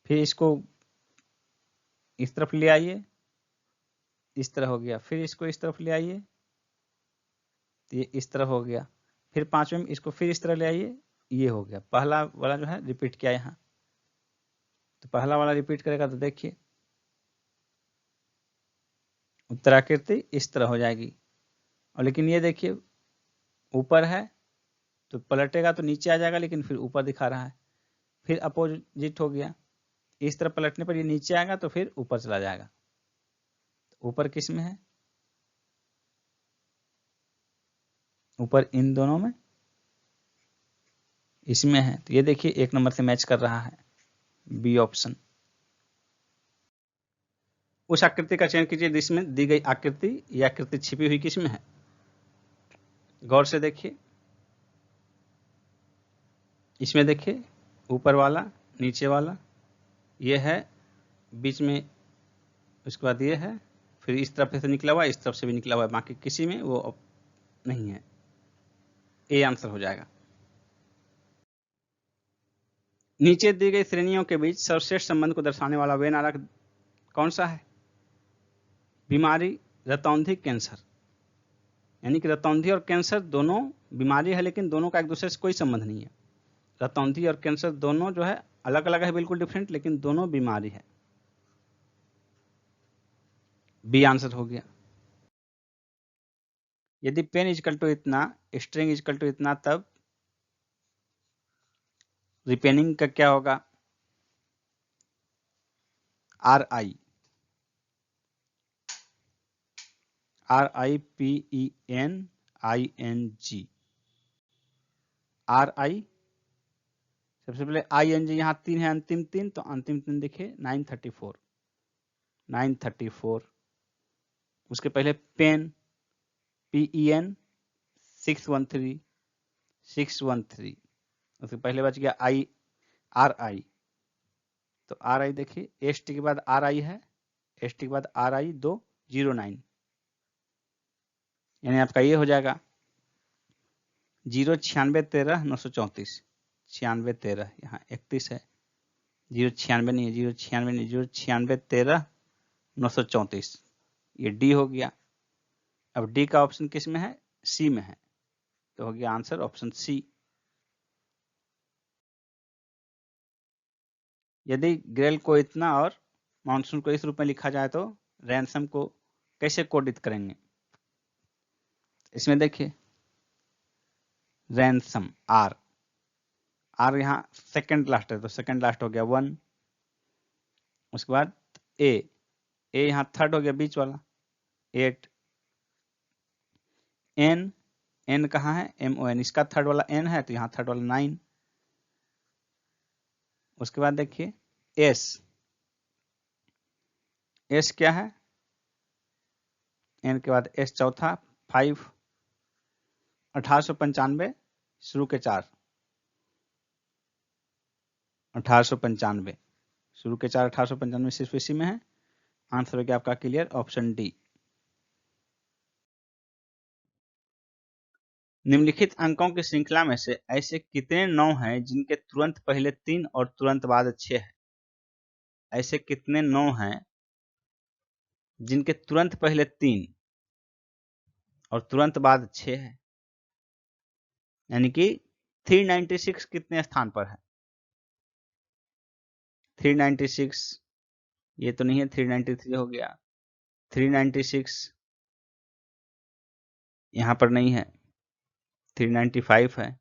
फिर इसको इस तरफ ले आइए, इस तरह हो गया। फिर इसको इस तरफ ले आइए तो ये इस तरफ हो गया। फिर पांचवें में इसको फिर इस तरह ले आइए, ये हो गया। पहला वाला जो है रिपीट किया यहाँ, तो पहला वाला रिपीट करेगा तो देखिए उत्तराकृति इस तरह हो जाएगी। और लेकिन ये देखिए ऊपर है तो पलटेगा तो नीचे आ जाएगा, लेकिन फिर ऊपर दिखा रहा है। फिर अपोजिट हो गया, इस तरह पलटने पर ये नीचे आएगा तो फिर ऊपर चला जाएगा। ऊपर किस में है? ऊपर इन दोनों में, इसमें है। तो ये देखिए एक नंबर से मैच कर रहा है, बी ऑप्शन। उस आकृति का चयन कीजिए जिसमें दी गई आकृति या आकृति छिपी हुई किसमें है? गौर से देखिए, इसमें देखिए ऊपर वाला नीचे वाला ये है, बीच में उसके बाद ये है, फिर इस तरफ से निकला हुआ, इस तरफ से भी निकला हुआ है, बाकी किसी में वो नहीं है। ए आंसर हो जाएगा। नीचे दी गई श्रेणियों के बीच सर्वश्रेष्ठ संबंध को दर्शाने वाला वेन आरेख कौन सा है? बीमारी, रतौंधी, कैंसर। यानी कि रतौंधी और कैंसर दोनों बीमारी है, लेकिन दोनों का एक दूसरे से कोई संबंध नहीं है। रतौंधी और कैंसर दोनों जो है अलग अलग है, बिल्कुल डिफरेंट, लेकिन दोनों बीमारी है। बी आंसर हो गया। यदि पेन इजकल टू इतना, स्ट्रिंग इजकल टू इतना, तब रिपेनिंग का क्या होगा? RI, RIPENING। RI सबसे पहले ING, यहाँ तीन है, अंतिम तीन, तो अंतिम तीन देखिए 934, 934। उसके पहले पेन, PEN 613, 613। उसके पहले बच गया RI, तो RI देखिए ST के बाद RI है, ST के बाद RI 209, यानी आपका ये हो जाएगा 09613 934, 9613, यहाँ 31 है, 096 नहीं है, 096 नहीं, 09613 934, ये डी हो गया। अब डी का ऑप्शन किस में है? सी में है, तो हो गया आंसर ऑप्शन सी। यदि ग्रेल को इतना और मानसून को इस रूप में लिखा जाए तो रैंसम को कैसे कोडित करेंगे। इसमें देखिए रैंसम आर, आर यहाँ सेकंड लास्ट है तो सेकंड लास्ट हो गया 1। उसके बाद ए, ए यहाँ थर्ड हो गया बीच वाला 8। एन, एन कहाँ है, MON, इसका थर्ड वाला एन है तो यहाँ थर्ड वाला 9। उसके बाद देखिए एस, एस क्या है, एन के बाद एस चौथा 5। 1895 शुरू के 4, 1895 शुरू के 4, 1895 सिर्फ इसी में है। आंसर हो गया आपका क्लियर ऑप्शन डी। निम्नलिखित अंकों की श्रृंखला में से ऐसे कितने 9 हैं जिनके तुरंत पहले 3 और तुरंत बाद 6 है। ऐसे कितने 9 हैं जिनके तुरंत पहले 3 और तुरंत बाद 6 है, यानी कि 396 कितने स्थान पर है। 396 ये तो नहीं है, 393 हो गया, 396 यहां पर नहीं है, 395 है,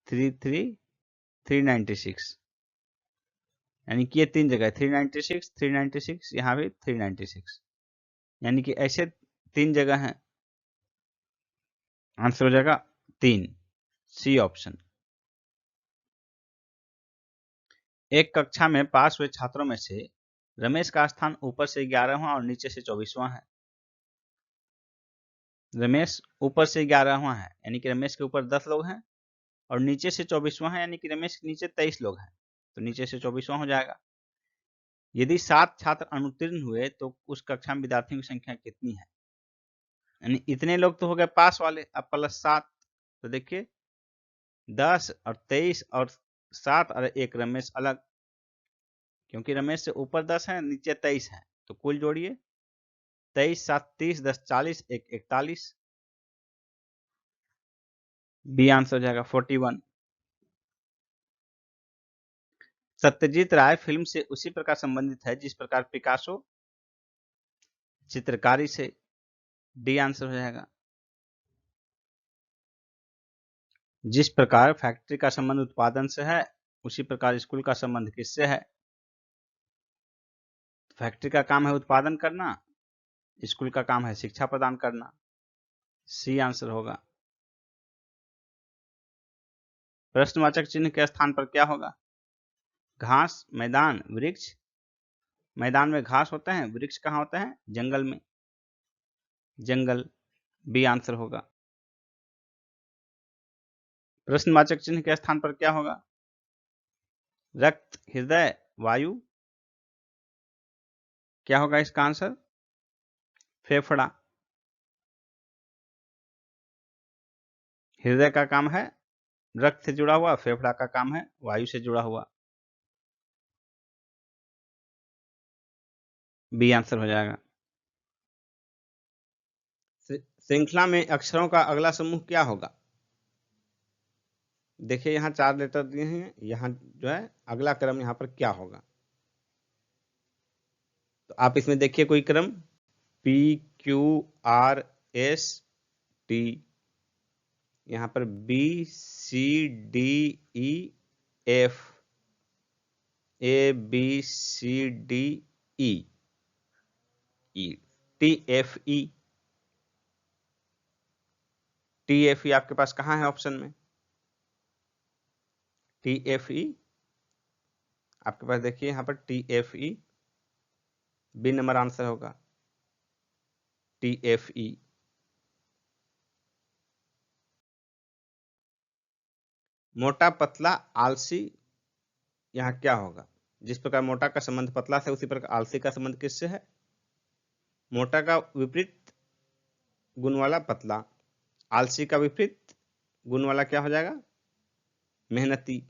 396 यानी कि ये 3 जगह 396, 396 यहाँ भी 396, यानी कि ऐसे 3 जगह हैं। आंसर हो जाएगा 3, सी ऑप्शन। एक कक्षा में पास हुए छात्रों में से रमेश का स्थान ऊपर से 11वां और नीचे से 24वां है। रमेश ऊपर से 11वां है यानी कि रमेश के ऊपर 10 लोग हैं, और नीचे से 24वां है यानी कि रमेश के नीचे 23 लोग हैं, तो नीचे से 24वां हो जाएगा। यदि 7 छात्र अनुत्तीर्ण हुए तो उस कक्षा में विद्यार्थियों की संख्या कितनी है। यानी इतने लोग तो हो गए पास वाले, अब प्लस 7, तो देखिए 10 और 23 और 7 और एक रमेश अलग, क्योंकि रमेश से ऊपर 10 है नीचे 23 है, तो कुल जोड़िए 23 7 30 10 40 1 41, बी आंसर हो जाएगा 41। सत्यजीत राय फिल्म से उसी प्रकार संबंधित है जिस प्रकार पिकासो चित्रकारी से, डी आंसर हो जाएगा। जिस प्रकार फैक्ट्री का संबंध उत्पादन से है उसी प्रकार स्कूल का संबंध किससे है। फैक्ट्री का काम है उत्पादन करना, स्कूल का काम है शिक्षा प्रदान करना, सी आंसर होगा। प्रश्नवाचक चिन्ह के स्थान पर क्या होगा। घास, मैदान, वृक्ष। मैदान में घास होते हैं, वृक्ष कहाँ होते हैं, जंगल में, जंगल, बी आंसर होगा। प्रश्नवाचक चिन्ह के स्थान पर क्या होगा। रक्त, हृदय, वायु, क्या होगा इसका आंसर, फेफड़ा। हृदय का काम है रक्त से जुड़ा हुआ, फेफड़ा का काम है वायु से जुड़ा हुआ, बी आंसर हो जाएगा। श्रृंखला में अक्षरों का अगला समूह क्या होगा। देखिए यहाँ 4 लेटर दिए हैं, यहाँ जो है अगला क्रम यहाँ पर क्या होगा, तो आप इसमें देखिए कोई क्रम PQRST, यहाँ पर BCDEF, ABCDE, TFE, TFE आपके पास कहाँ है ऑप्शन में, TFE आपके पास देखिए यहाँ पर TFE, बी नंबर आंसर होगा TFE। मोटा, पतला, आलसी, यहाँ क्या होगा। जिस प्रकार मोटा का संबंध पतला से उसी प्रकार आलसी का संबंध किससे है। मोटा का विपरीत गुण वाला पतला, आलसी का विपरीत गुण वाला क्या हो जाएगा, मेहनती,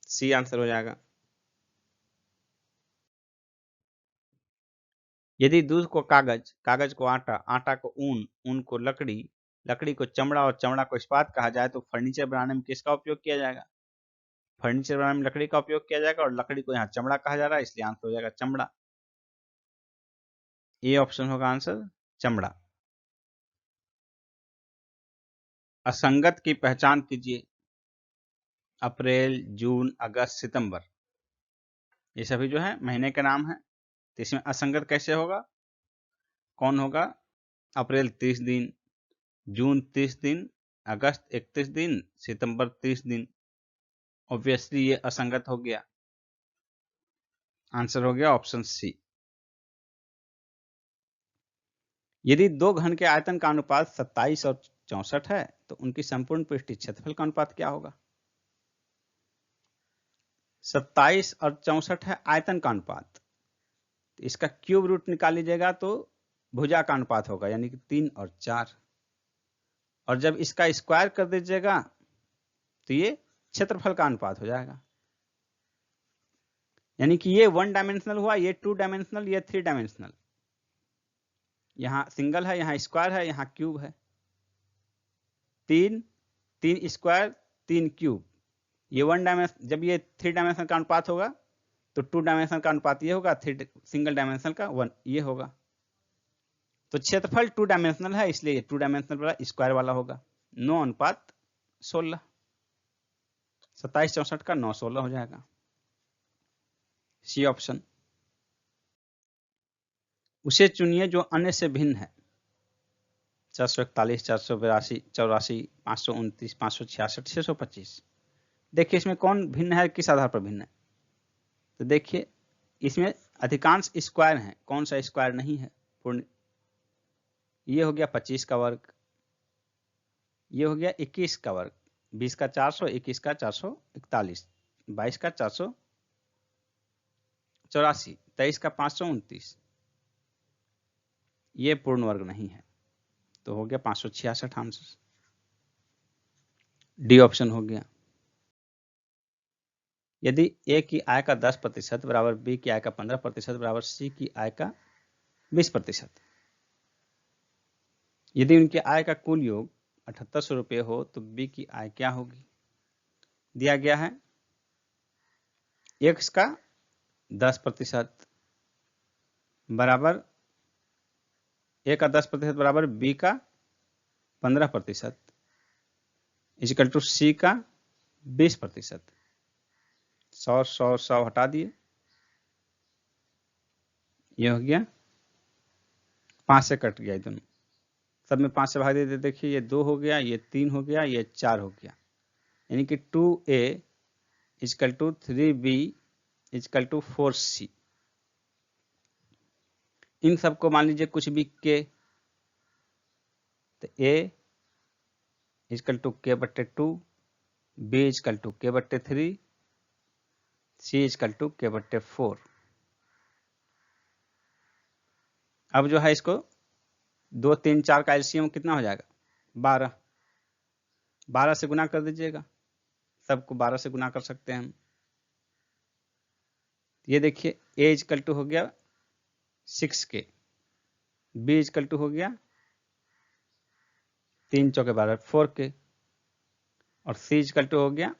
सी आंसर हो जाएगा। यदि दूध को कागज, कागज को आटा, आटा को ऊन, ऊन को लकड़ी, लकड़ी को चमड़ा और चमड़ा को इस्पात कहा जाए तो फर्नीचर बनाने में किसका उपयोग किया जाएगा। फर्नीचर बनाने में लकड़ी का उपयोग किया जाएगा, और लकड़ी को यहाँ चमड़ा कहा जा रहा है इसलिए आंसर हो जाएगा चमड़ा। ए ऑप्शन होगा आंसर, चमड़ा। असंगत की पहचान कीजिए। अप्रैल, जून, अगस्त, सितंबर, ये सभी जो है महीने के नाम है। तो इसमें असंगत कैसे होगा, कौन होगा? अप्रैल 30 दिन, जून 30 दिन, अगस्त 31 दिन, सितंबर 30 दिन। ऑब्वियसली ये असंगत हो गया। आंसर हो गया ऑप्शन सी। यदि दो घन के आयतन का अनुपात 27 और 64 है तो उनकी संपूर्ण पृष्ठीय क्षेत्रफल का अनुपात क्या होगा? 27 और 64 है आयतन का अनुपात, तो इसका क्यूब रूट निकाल लीजिएगा तो भुजा का अनुपात होगा, यानी कि 3 और 4। और जब इसका स्क्वायर कर दीजिएगा तो ये क्षेत्रफल का अनुपात हो जाएगा। यानी कि ये 1 डायमेंशनल हुआ, ये 2 डायमेंशनल, ये 3 डायमेंशनल। यहां सिंगल है, यहां स्क्वायर है, यहां क्यूब है। 3 स्क्वायर 3 क्यूब, ये 1 डायमेंशन। जब ये 3 डायमेंशन का अनुपात होगा तो 2 डायमेंशन का अनुपात ये होगा, 3 सिंगल डायमेंशन का 1 ये होगा। तो क्षेत्रफल 2 डायमेंशनल है, इसलिए ये 2 डायमेंशनल वाला स्क्वायर वाला होगा। 9 अनुपात 16, 27 64 का 9 16 हो जाएगा। C option. उसे चुनिए जो अन्य से भिन्न है। 441, 482, 84, 529, 566, 625। देखिए इसमें कौन भिन्न है, किस आधार पर भिन्न है? तो देखिए इसमें अधिकांश स्क्वायर हैं, कौन सा स्क्वायर नहीं है? पूर्ण। ये हो गया 25 का वर्ग, ये हो गया 21 का वर्ग, 20 का 400, 21 का 441, 22 का 484, 23 का 529। ये पूर्ण वर्ग नहीं है, तो हो गया 566 आंसर। डी ऑप्शन हो गया। यदि ए की आय का 10% बराबर बी की आय का 15% बराबर सी की आय का 20%, यदि उनकी आय का कुल योग 7800 रुपये हो तो बी की आय क्या होगी? दिया गया है एक्स का 10% बराबर, ए का 10% बराबर बी का 15%, इजिकल टू सी का 20%। 100 100 100 हटा दिए, ये हो गया 5 से कट गया, दोनों सब में 5 से भाग दे। देखिए ये 2 हो गया, ये 3 हो गया, ये 4 हो गया, यानी कि 2a is equal to 3b is equal to 4c। इन सबको मान लीजिए कुछ भी के, तो a is equal to k/2, b is equal to k/3, c is equal to k/4। अब जो है इसको 2 3 4 का एलसीएम कितना हो जाएगा? 12। 12 से गुना कर दीजिएगा, सबको 12 से गुना कर सकते हैं हम। ये देखिए a इजिकल टू हो गया 6k, b इजिकल टू हो गया 3 चौके 12 4k, और c इजिकल टू हो गया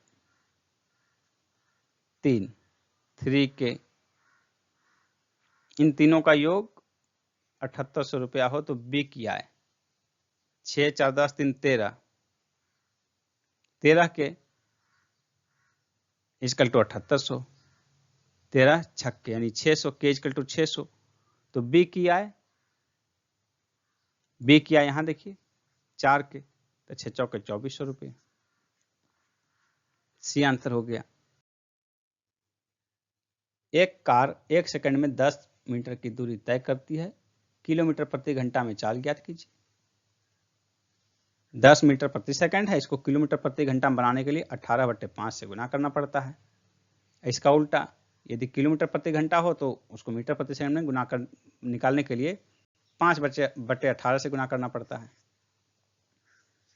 3k। इन तीनों का योग 7800 रुपया हो तो बी की आय 6 4 10 3 13, 13k इजिकल टू 7800, 13 छक्के यानी 600 के इजिकल टू 600। तो बी की आय यहाँ देखिए 4k, तो 6 चौके 2400 रुपये। सी आंसर हो गया। एक कार 1 सेकंड में 10 मीटर की दूरी तय करती है, किलोमीटर प्रति घंटा में चाल ज्ञात कीजिए। 10 मीटर प्रति सेकंड है, इसको किलोमीटर प्रति घंटा में बनाने के लिए 18/5 से गुना करना पड़ता है। इसका उल्टा, यदि किलोमीटर प्रति घंटा हो तो उसको मीटर प्रति सेकंड में गुना कर निकालने के लिए 5/18 से गुना करना पड़ता है।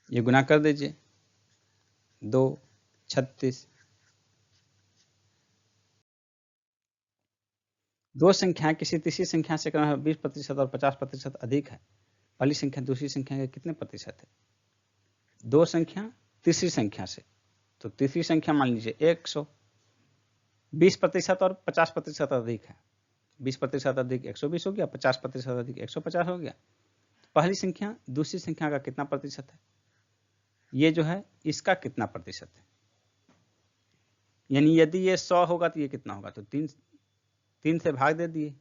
ये गुना कर दीजिए, 2 36। दो संख्या किसी तीसरी संख्या से क्रमशः 20% और 50% अधिक है, पहली संख्या दूसरी संख्या के कितने प्रतिशत है? दो संख्या तीसरी संख्या से, तो तीसरी संख्या मान लीजिए 100, 20% और 50% अधिक है, 20% अधिक 120 हो गया, 50% अधिक 150 हो गया। पहली संख्या दूसरी संख्या का कितना प्रतिशत है, ये जो है इसका कितना प्रतिशत है, यानी यदि ये 100 होगा तो ये कितना होगा, तो 3 से भाग दे दिए,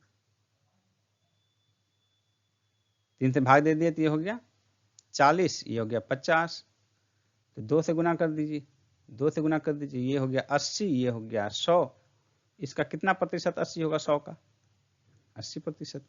3 से भाग दे दिए तो ये हो गया 40, ये हो गया 50, तो 2 से गुना कर दीजिए, 2 से गुना कर दीजिए, ये हो गया 80, ये हो गया 100, इसका कितना प्रतिशत 80 होगा 100 का, 80%।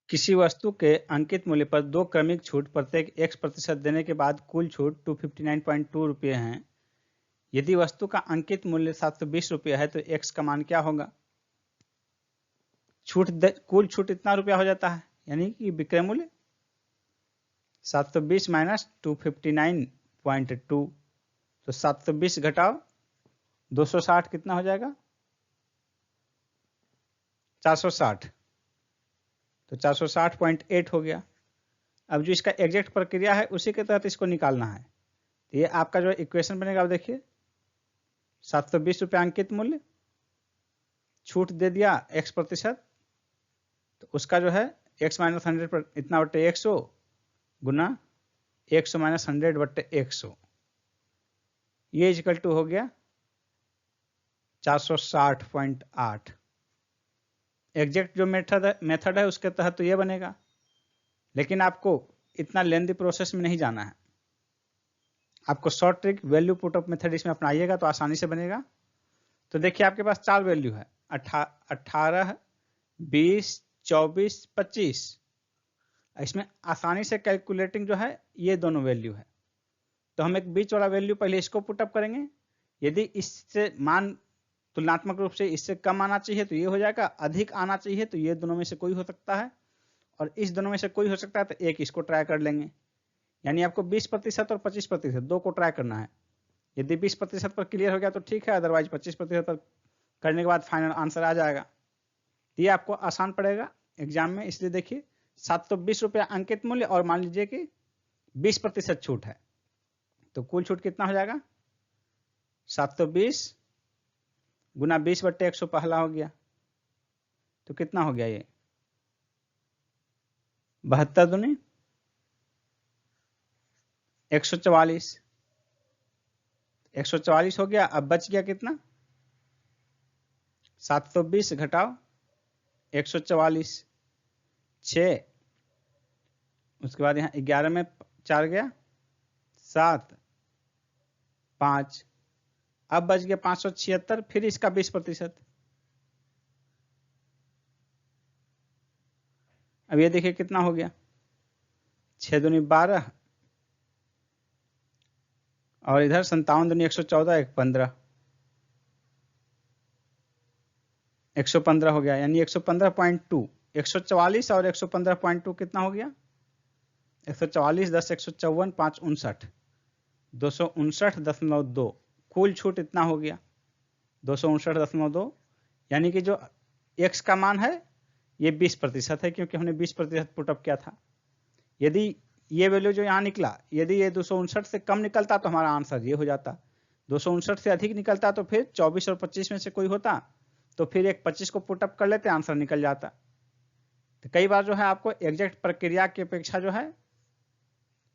किसी वस्तु के अंकित मूल्य पर 2 क्रमिक छूट प्रत्येक x% देने के बाद कुल छूट 259.2 रुपये है। यदि वस्तु का अंकित मूल्य 720 रुपये है तो x का मान क्या होगा। कुल छूट इतना रुपया हो जाता है, यानी कि विक्रय मूल्य 720 माइनस 259.2, तो 720 घटाओ 260 कितना हो जाएगा 460, तो 460.8 हो गया। अब जो इसका एग्जैक्ट प्रक्रिया है उसी के तहत इसको निकालना है। तो ये आपका जो इक्वेशन बनेगा, अब देखिए 720 रुपये अंकित मूल्य, छूट दे दिया x%, तो उसका जो है x माइनस 100 इतना बट्टे 100 गुना 100 माइनस 100 बट्टे 100, ये इक्वल टू हो गया 460.8। एग्जैक्ट जो मेथड है उसके तहत तो ये बनेगा, लेकिन आपको इतना लेंदी प्रोसेस में नहीं जाना है। आपको short trick value put up method इसमें अपनाइएगा तो आसानी से बनेगा। तो देखिए आपके पास 4 वैल्यू है, 18, 20, 24, 25। इसमें आसानी से कैलकुलेटिंग जो है ये दोनों वैल्यू है। तो हम एक बीच वाला वैल्यू पहले इसको पुटअप करेंगे। यदि इससे मान तुलनात्मक रूप से इससे कम आना चाहिए तो ये हो जाएगा, अधिक आना चाहिए तो ये दोनों में से कोई हो सकता है, और इस दोनों में से कोई हो सकता है तो एक इसको ट्राई कर लेंगे। यानी आपको 20% और 25% दो को ट्राई करना है। यदि 20% पर क्लियर हो गया तो ठीक है, अदरवाइज 25% पर करने के बाद फाइनल आंसर आ जाएगा। ये आपको आसान पड़ेगा एग्जाम में, इसलिए देखिए 720 रुपया अंकित मूल्य और मान लीजिए कि 20% छूट है, तो कुल छूट कितना हो जाएगा 720 गुना 20/100 पहला हो गया, तो कितना हो गया ये 72 दूनी 144, 144 हो गया। अब बच गया कितना 720 घटाओ 144 6, उसके बाद यहाँ 11 में 4 गया 7 5, अब बच गया 576, फिर इसका 20%। अब ये देखिए कितना हो गया 6 दूनी 12 और इधर 57 दूनी 114 1 15, 115 हो गया, यानी 115.2, 144 और 115.2 कितना हो गया 144 10 154 5 59, 259.2, कुल छूट इतना हो गया 259.2, यानी कि जो x का मान है ये 20% है, क्योंकि हमने 20% पुटअप किया था। यदि ये वैल्यू जो यहाँ निकला, यदि ये 259 से कम निकलता तो हमारा आंसर ये हो जाता, 259 से अधिक निकलता तो फिर 24 और 25 में से कोई होता तो फिर एक 25 को पुटअप कर लेते, आंसर निकल जाता। तो कई बार जो है आपको एग्जैक्ट प्रक्रिया की अपेक्षा जो है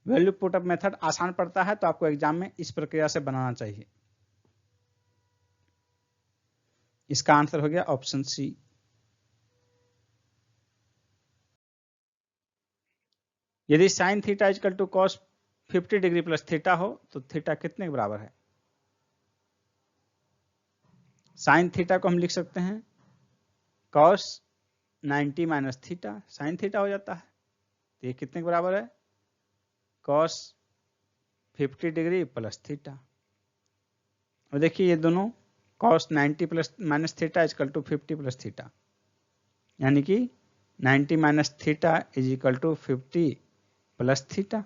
वैल्यू पुटअप मेथड आसान पड़ता है, तो आपको एग्जाम में इस प्रक्रिया से बनाना चाहिए। इसका आंसर हो गया ऑप्शन सी। यदि sine theta equal to cos 50 degree plus theta हो तो थीटा कितने के बराबर है? साइन थीटा को हम लिख सकते हैं cos 90 minus theta, sine theta हो जाता है। तो ये कितने के बराबर है? Cos 50 degree plus theta. और देखिए ये दोनों cos 90 plus minus theta equal to 50 plus theta, यानी कि 90 minus theta is equal to 50 plus theta.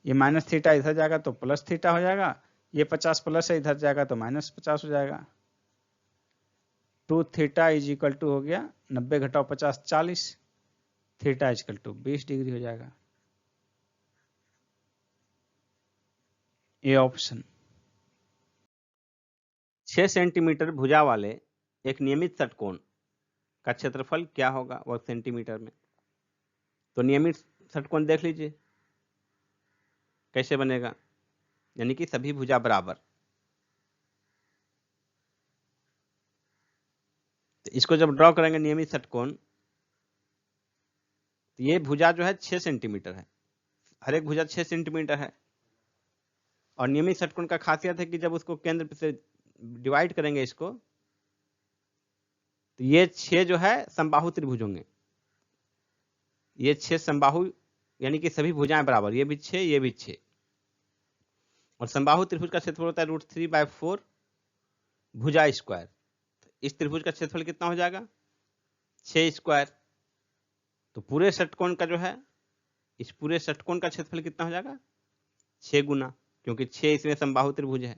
ये माइनस थीटा इधर जाएगा तो प्लस थीटा हो जाएगा, ये 50 प्लस है इधर जाएगा तो माइनस 50 हो जाएगा। 2 थीटा इज इक्वल टू हो गया 90 घटाओ 50 40, theta is equal to 20 degree हो जाएगा। ये ऑप्शन। 6 सेंटीमीटर भुजा वाले एक नियमित षटकोण का क्षेत्रफल क्या होगा वह सेंटीमीटर में? तो नियमित षटकोण देख लीजिए कैसे बनेगा, यानी कि सभी भुजा बराबर। तो इसको जब ड्रॉ करेंगे नियमित षटकोण, तो ये भुजा जो है 6 सेंटीमीटर है, हर एक भुजा 6 सेंटीमीटर है। और नियमित षटकोण का खासियत है कि जब उसको केंद्र से डिवाइड करेंगे इसको, तो ये 6 जो है समबाहु त्रिभुज होंगे। ये 6 समबाहु यानी कि सभी भुजाएं बराबर, ये भी 6 ये भी 6। और समबाहु त्रिभुज का क्षेत्रफल होता है √3/4 भुजा स्क्वायर। तो इस त्रिभुज का क्षेत्रफल कितना हो जाएगा 6 स्क्वायर। तो पूरे षटकोण का जो है, इस पूरे षटकोण का क्षेत्रफल कितना हो जाएगा 6 गुना, क्योंकि 6 इसमें समबाहु त्रिभुज है।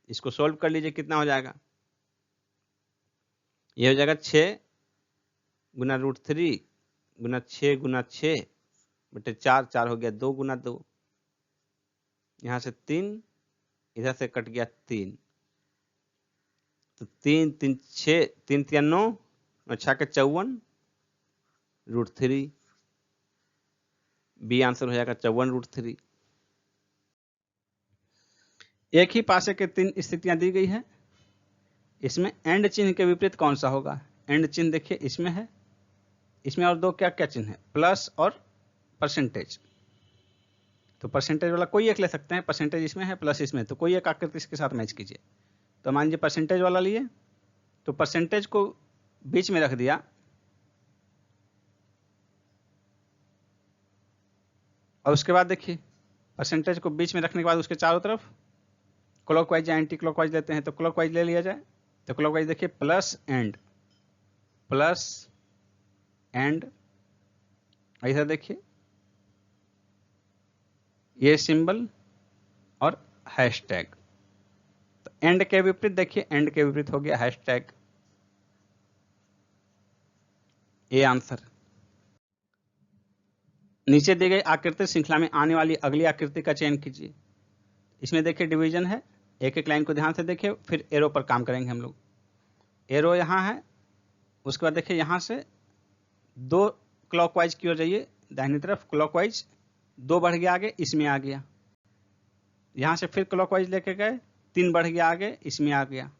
इसको सॉल्व कर लीजिए कितना हो जाएगा, ये हो जाएगा 6 गुना √3 गुना 6 गुना 6 बटे 4, 4 हो गया 2 गुना 2, यहां से 3 इधर से कट गया 3, तो 3 3 6 3 3 9 और 6 के 54 √3, बी आंसर हो जाएगा 54 √3। एक ही पासे के 3 स्थितियां दी गई है, इसमें एंड चिन्ह के विपरीत कौन सा होगा? एंड चिन्ह देखिए इसमें है, इसमें और दो क्या क्या चिन्ह है, प्लस और परसेंटेज। तो परसेंटेज वाला कोई एक ले सकते हैं, परसेंटेज इसमें है प्लस इसमें, तो कोई एक आकृति इसके साथ मैच कीजिए। तो मान लीजिए परसेंटेज वाला लिए, तो परसेंटेज को बीच में रख दिया और उसके बाद देखिए परसेंटेज को बीच में रखने के बाद उसके चारों तरफ क्लॉकवाइज या एंटी क्लॉकवाइज लेते हैं, तो क्लॉकवाइज ले लिया जाए। तो क्लॉकवाइज देखिए प्लस एंड, ऐसा देखिए ये सिंबल और हैशटैग। तो एंड के विपरीत देखिए, एंड के विपरीत हो गया हैशटैग। ये आंसर। नीचे दी गई आकृति श्रृंखला में आने वाली अगली आकृति का चयन कीजिए। इसमें देखिए डिवीजन है, एक एक लाइन को ध्यान से देखिए, फिर एरो पर काम करेंगे हम लोग। एरो यहाँ है, उसके बाद देखिए यहाँ से 2 क्लॉकवाइज की ओर जाइए, दाहिनी तरफ क्लॉकवाइज, 2 बढ़ गया आगे, इसमें आ गया। यहाँ से फिर क्लॉकवाइज लेके गए, 3 बढ़ गया आगे, इसमें आ गया।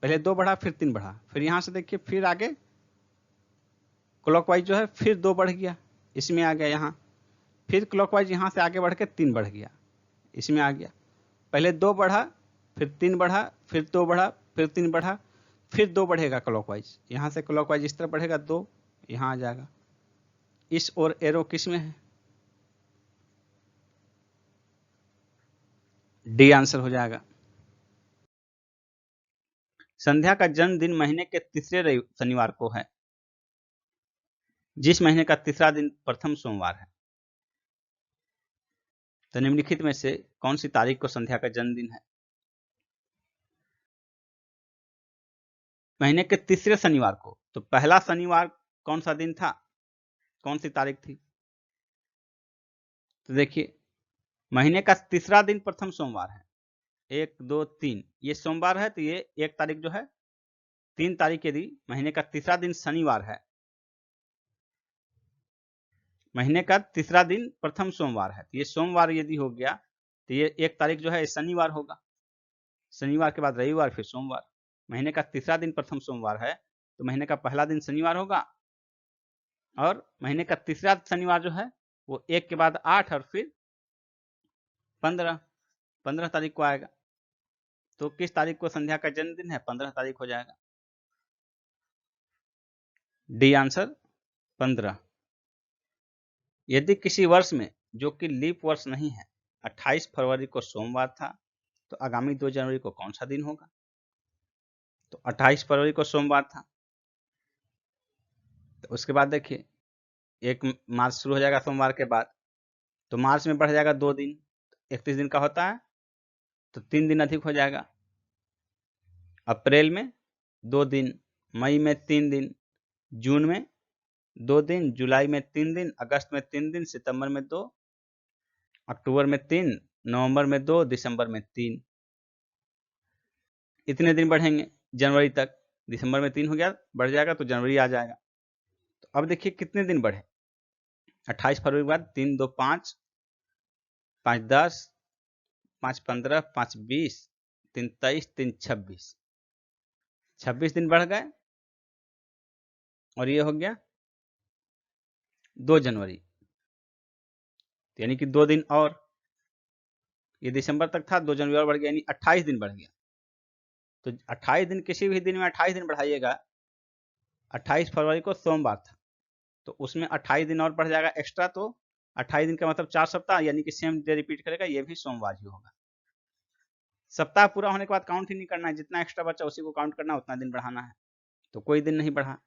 पहले 2 बढ़ा, फिर 3 बढ़ा, फिर यहाँ से देखिए फिर आगे क्लॉकवाइज जो है फिर 2 बढ़ गया, इसमें आ गया यहाँ। फिर क्लॉकवाइज यहाँ से आगे बढ़ के 3 बढ़ गया, इसमें आ गया। पहले 2 बढ़ा, फिर 3 बढ़ा, फिर 2 बढ़ा, फिर 3 बढ़ा, फिर 2 बढ़ेगा क्लॉकवाइज, यहाँ से क्लॉकवाइज इस तरफ बढ़ेगा, 2 यहाँ आ जाएगा। इस और एरो किस में है? डी आंसर हो जाएगा। संध्या का जन्मदिन महीने के तीसरे शनिवार को है, जिस महीने का तीसरा दिन प्रथम सोमवार है। तो निम्नलिखित में से कौन सी तारीख को संध्या का जन्मदिन है? महीने के तीसरे शनिवार को। तो पहला शनिवार कौन सा दिन था, कौन सी तारीख थी? तो देखिए महीने का तीसरा दिन प्रथम सोमवार है, 1 2 3, ये सोमवार है, तो ये 1 तारीख जो है, 3 तारीख यदि महीने का तीसरा दिन शनिवार है, महीने का तीसरा दिन प्रथम सोमवार है, तो ये सोमवार यदि हो गया तो ये 1 तारीख जो है शनिवार होगा। शनिवार के बाद रविवार, फिर सोमवार। महीने का तीसरा दिन प्रथम सोमवार है, तो महीने का पहला दिन शनिवार होगा, और महीने का तीसरा शनिवार जो है वो 1 के बाद 8 और फिर 15 तारीख को आएगा। तो किस तारीख को संध्या का जन्मदिन है? 15 तारीख हो जाएगा। D answer 15। यदि किसी वर्ष में, जो कि लीप वर्ष नहीं है, 28 फरवरी को सोमवार था, तो आगामी 2 जनवरी को कौन सा दिन होगा? तो 28 फरवरी को सोमवार था। तो उसके बाद देखिए 1 मार्च शुरू हो जाएगा सोमवार के बाद, तो मार्च में बढ़ जाएगा 2 दिन, 31 दिन का होता है, तो 3 दिन अधिक हो जाएगा। अप्रैल में 2 दिन, मई में 3 दिन, जून में 2 दिन, जुलाई में 3 दिन, अगस्त में 3 दिन, सितंबर में 2, अक्टूबर में 3, नवंबर में 2, दिसंबर में 3। इतने दिन बढ़ेंगे जनवरी तक। दिसंबर में 3 हो गया, बढ़ जाएगा तो जनवरी आ जाएगा। तो अब देखिए कितने दिन बढ़े, 28 फरवरी के बाद 3 2 5, 5 10, 5 15, 5 20, 3 23, 3 26, 26 दिन बढ़ गए, और ये हो गया 2 जनवरी, यानी कि 2 दिन और। ये दिसंबर तक था, 2 जनवरी और बढ़ गया, यानी 28 दिन बढ़ गया। तो 28 दिन, किसी भी दिन में 28 दिन बढ़ाइएगा। 28 फरवरी को सोमवार था, तो उसमें 28 दिन और बढ़ जाएगा एक्स्ट्रा, तो 28 दिन का मतलब 4 सप्ताह, यानी कि सेम डे रिपीट करेगा, ये भी सोमवार ही होगा। सप्ताह पूरा होने के बाद काउंट ही नहीं करना है, जितना एक्स्ट्रा बचा उसी को काउंट करना है, उतना दिन बढ़ाना है। तो कोई दिन नहीं बढ़ा,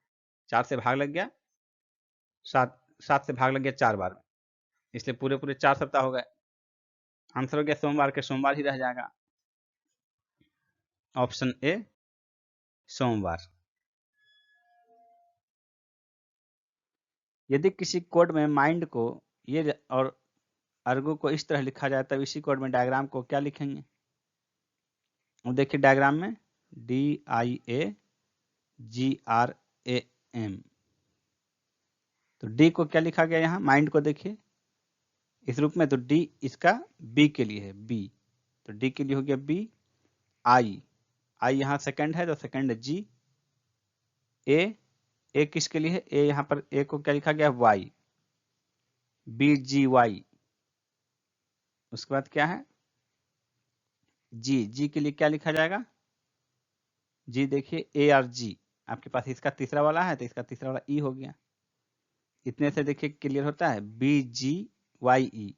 4 से भाग लग गया, 7 से भाग लग गया 4 बार में, इसलिए पूरे पूरे 4 सप्ताह हो गए। आंसर हो गया सोमवार के सोमवार ही रह जाएगा। ऑप्शन ए सोमवार। यदि किसी कोड में माइंड को ये और अर्गो को इस तरह लिखा जाए, तब इसी कोड में डायग्राम को क्या लिखेंगे? और देखिए डायग्राम में DIAGRAM, तो डी को क्या लिखा गया यहाँ? माइंड को देखिए इस रूप में, तो डी इसका बी के लिए है, बी, तो डी के लिए हो गया बी। आई यहाँ सेकंड है, तो सेकंड जी। ए किसके लिए है? ए यहाँ पर ए को क्या लिखा गया? Y, BGY। उसके बाद क्या है? जी के लिए क्या लिखा जाएगा? जी देखिए ARG, आपके पास इसका तीसरा वाला है, तो इसका तीसरा वाला ई हो गया। इतने से देखिए क्लियर होता है, BGYE,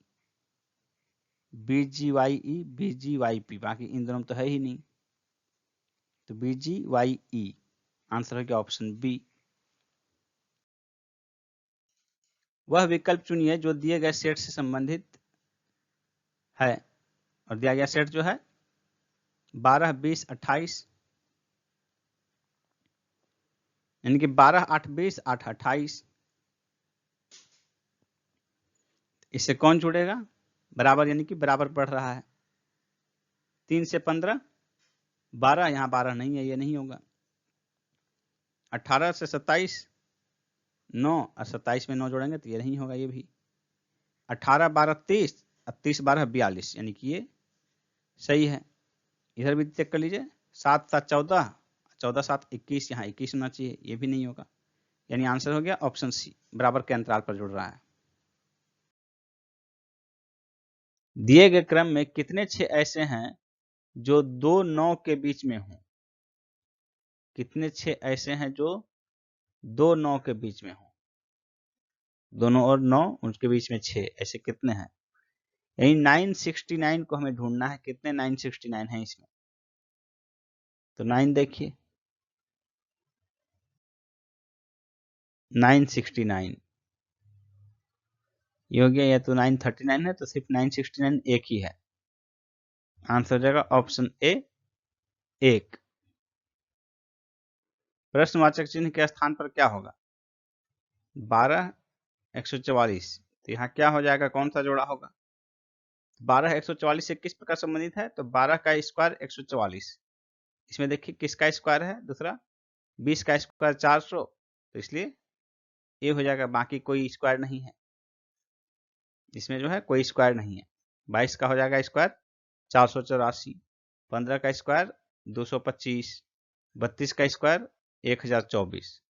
BGYP, बाकी इन दोनों तो है ही नहीं, तो BGYE आंसर हो गया ऑप्शन बी। वह विकल्प चुनिए जो दिए गए सेट से संबंधित है, और दिया गया सेट जो है 12 20 28, यानी कि 12 8 20 8 28। इससे कौन जुड़ेगा? बराबर, यानी कि बराबर बढ़ रहा है। 3 से 15 12, यहाँ 12 नहीं है, ये नहीं होगा। 18 से 27 9, और 27 में 9 जोड़ेंगे तो ये नहीं होगा, ये भी। 18 12 30 और 30 12 42, यानी कि ये सही है। इधर भी चेक कर लीजिए, 7 7 14, 14 7 21, यहाँ 21 होना चाहिए, ये भी नहीं होगा। यानी आंसर हो गया ऑप्शन सी, बराबर के अंतराल पर जुड़ रहा है। दिए गए क्रम में कितने 6 ऐसे हैं जो 2 9 के बीच में हों? कितने 6 ऐसे हैं जो 2 9 के बीच में हों? दोनों और 9, उनके बीच में 6 ऐसे कितने हैं? यही 969 को हमें ढूंढना है, कितने 969 हैं इसमें। तो 9 देखिए, 969 ये हो गया, या तो 939 है, तो सिर्फ 969 एक ही है। आंसर हो जाएगा ऑप्शन ए 1। प्रश्नवाचक चिन्ह के स्थान पर क्या होगा? 12 144, तो यहाँ क्या हो जाएगा, कौन सा जोड़ा होगा? 12 144 से किस प्रकार संबंधित है? तो 12 का स्क्वायर 144। इसमें देखिए किसका स्क्वायर है, दूसरा 20 का स्क्वायर 400, तो इसलिए ये हो जाएगा, बाकी कोई स्क्वायर नहीं है इसमें, जो है कोई स्क्वायर नहीं है। 22 का हो जाएगा स्क्वायर 484, 15 का स्क्वायर 225, 32 का स्क्वायर 1024।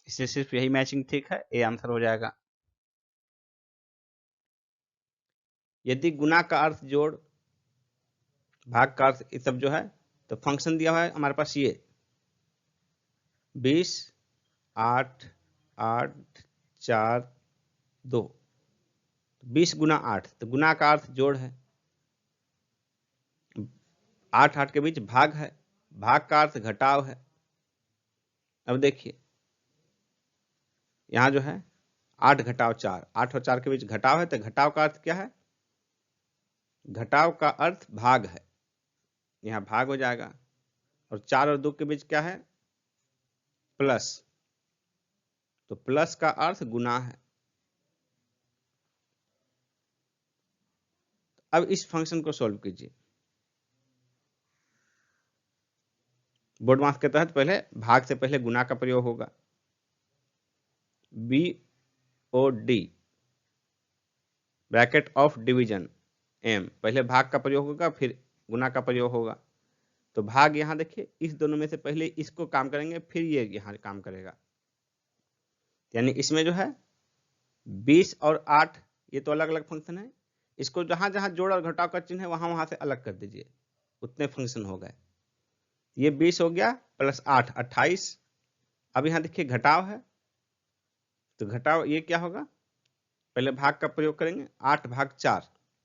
इससे सिर्फ यही मैचिंग ठीक है, ये आंसर हो जाएगा। यदि गुना का अर्थ जोड़, भाग का अर्थ, ये सब जो है, तो फंक्शन दिया हुआ है हमारे पास ये 20 8 8 4 2, 20 गुना 8, तो गुना का अर्थ जोड़ है, 8 8 के बीच भाग है, भाग का अर्थ घटाव है। अब देखिए यहां जो है 8 घटाव 4, 8 और 4 के बीच घटाव है, तो घटाव का अर्थ क्या है? घटाव का अर्थ भाग है, यहां भाग हो जाएगा। और 4 और 2 के बीच क्या है? प्लस, तो प्लस का अर्थ गुना है। अब इस फंक्शन को सॉल्व कीजिए। बोर्ड मास के तहत पहले भाग से पहले गुना का प्रयोग होगा, BOD bracket of division M, पहले भाग का प्रयोग होगा फिर गुना का प्रयोग होगा। तो भाग यहां देखिए, इस दोनों में से पहले इसको काम करेंगे, फिर ये यहां काम करेगा। यानी इसमें जो है 20 और 8 ये तो अलग अलग फंक्शन है, इसको जहां जहां जोड़ और घटाव का चिन्ह है वहां वहां से अलग कर दीजिए, उतने फंक्शन हो गए। ये 20 हो गया प्लस 8 28। अब यहां देखिए घटाव है, तो घटाव ये क्या होगा, पहले भाग का प्रयोग करेंगे, 8 भाग 4,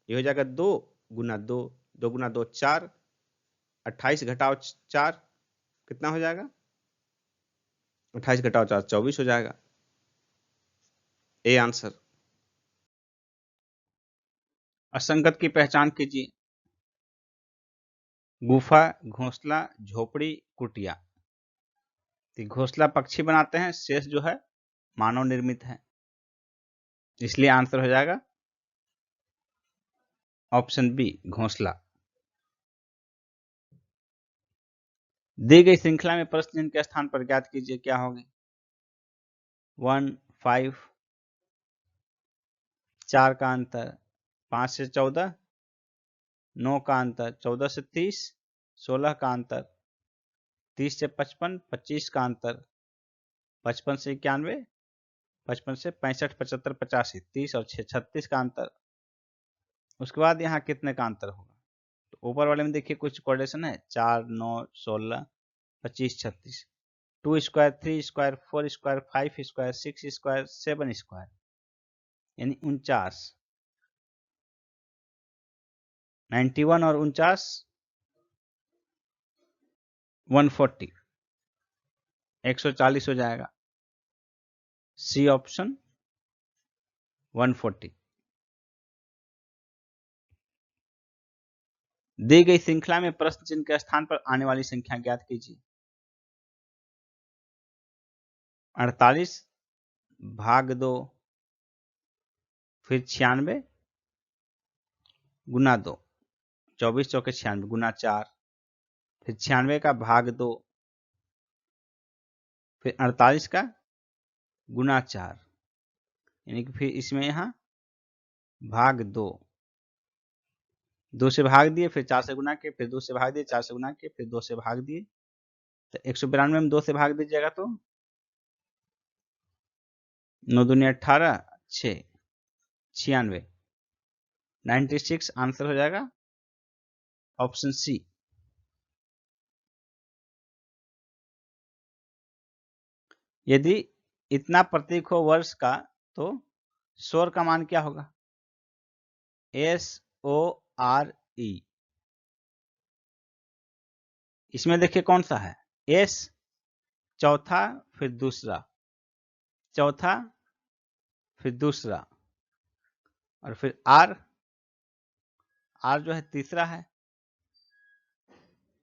ये हो जाएगा 2 गुना 2, 2 गुना 2 4, 28 घटाव 4 कितना हो जाएगा? 28 घटाव 4 24 हो जाएगा, ए आंसर। असंगत की पहचान कीजिए। गुफा, घोंसला, झोपड़ी, कुटिया। घोंसला पक्षी बनाते हैं, शेष जो है मानव निर्मित है, इसलिए आंसर हो जाएगा ऑप्शन बी घोंसला। दी गई श्रृंखला में प्रश्न चिन्ह के स्थान पर ज्ञात कीजिए, क्या होगी? 1 5, 4 का अंतर 5 से 14, 9 का अंतर 14 से 30, 16 का अंतर 30 से 55, 25 का अंतर 55 से 91, 55 से 65, 75, 85, 30 और 6 36 का अंतर। उसके बाद यहाँ कितने का अंतर होगा? तो ऊपर वाले में देखिए कुछ कोऑर्डिनेशन है, 4 9 16 25 36, 2 square 3 square 4 square 5 square 6 square 7 square, यानी 49, 91 और 49 140, 140 हो जाएगा, सी ऑप्शन 140। दी गई श्रृंखला में प्रश्न चिन्ह के स्थान पर आने वाली संख्या ज्ञात कीजिए। 48 भाग 2 फिर 96 गुना 2, 24 चौके 96 गुना 4, फिर 96 का भाग 2, फिर 48 का गुना 4, यानी कि फिर इसमें यहाँ भाग 2, 2 से भाग दिए, फिर 4 से गुना किए, फिर 2 से भाग दिए, 4 से गुना किए, फिर 2 से भाग दिए। तो 192 में 2 से भाग दीजिएगा तो 9 दूनी 18, 6, 96, 96 आंसर हो जाएगा ऑप्शन सी। यदि इतना प्रतीक हो वर्ष का तो स्वर का मान क्या होगा? SORE। इसमें देखिए कौन सा है, S चौथा, फिर दूसरा, चौथा, फिर दूसरा, और फिर R जो है तीसरा है,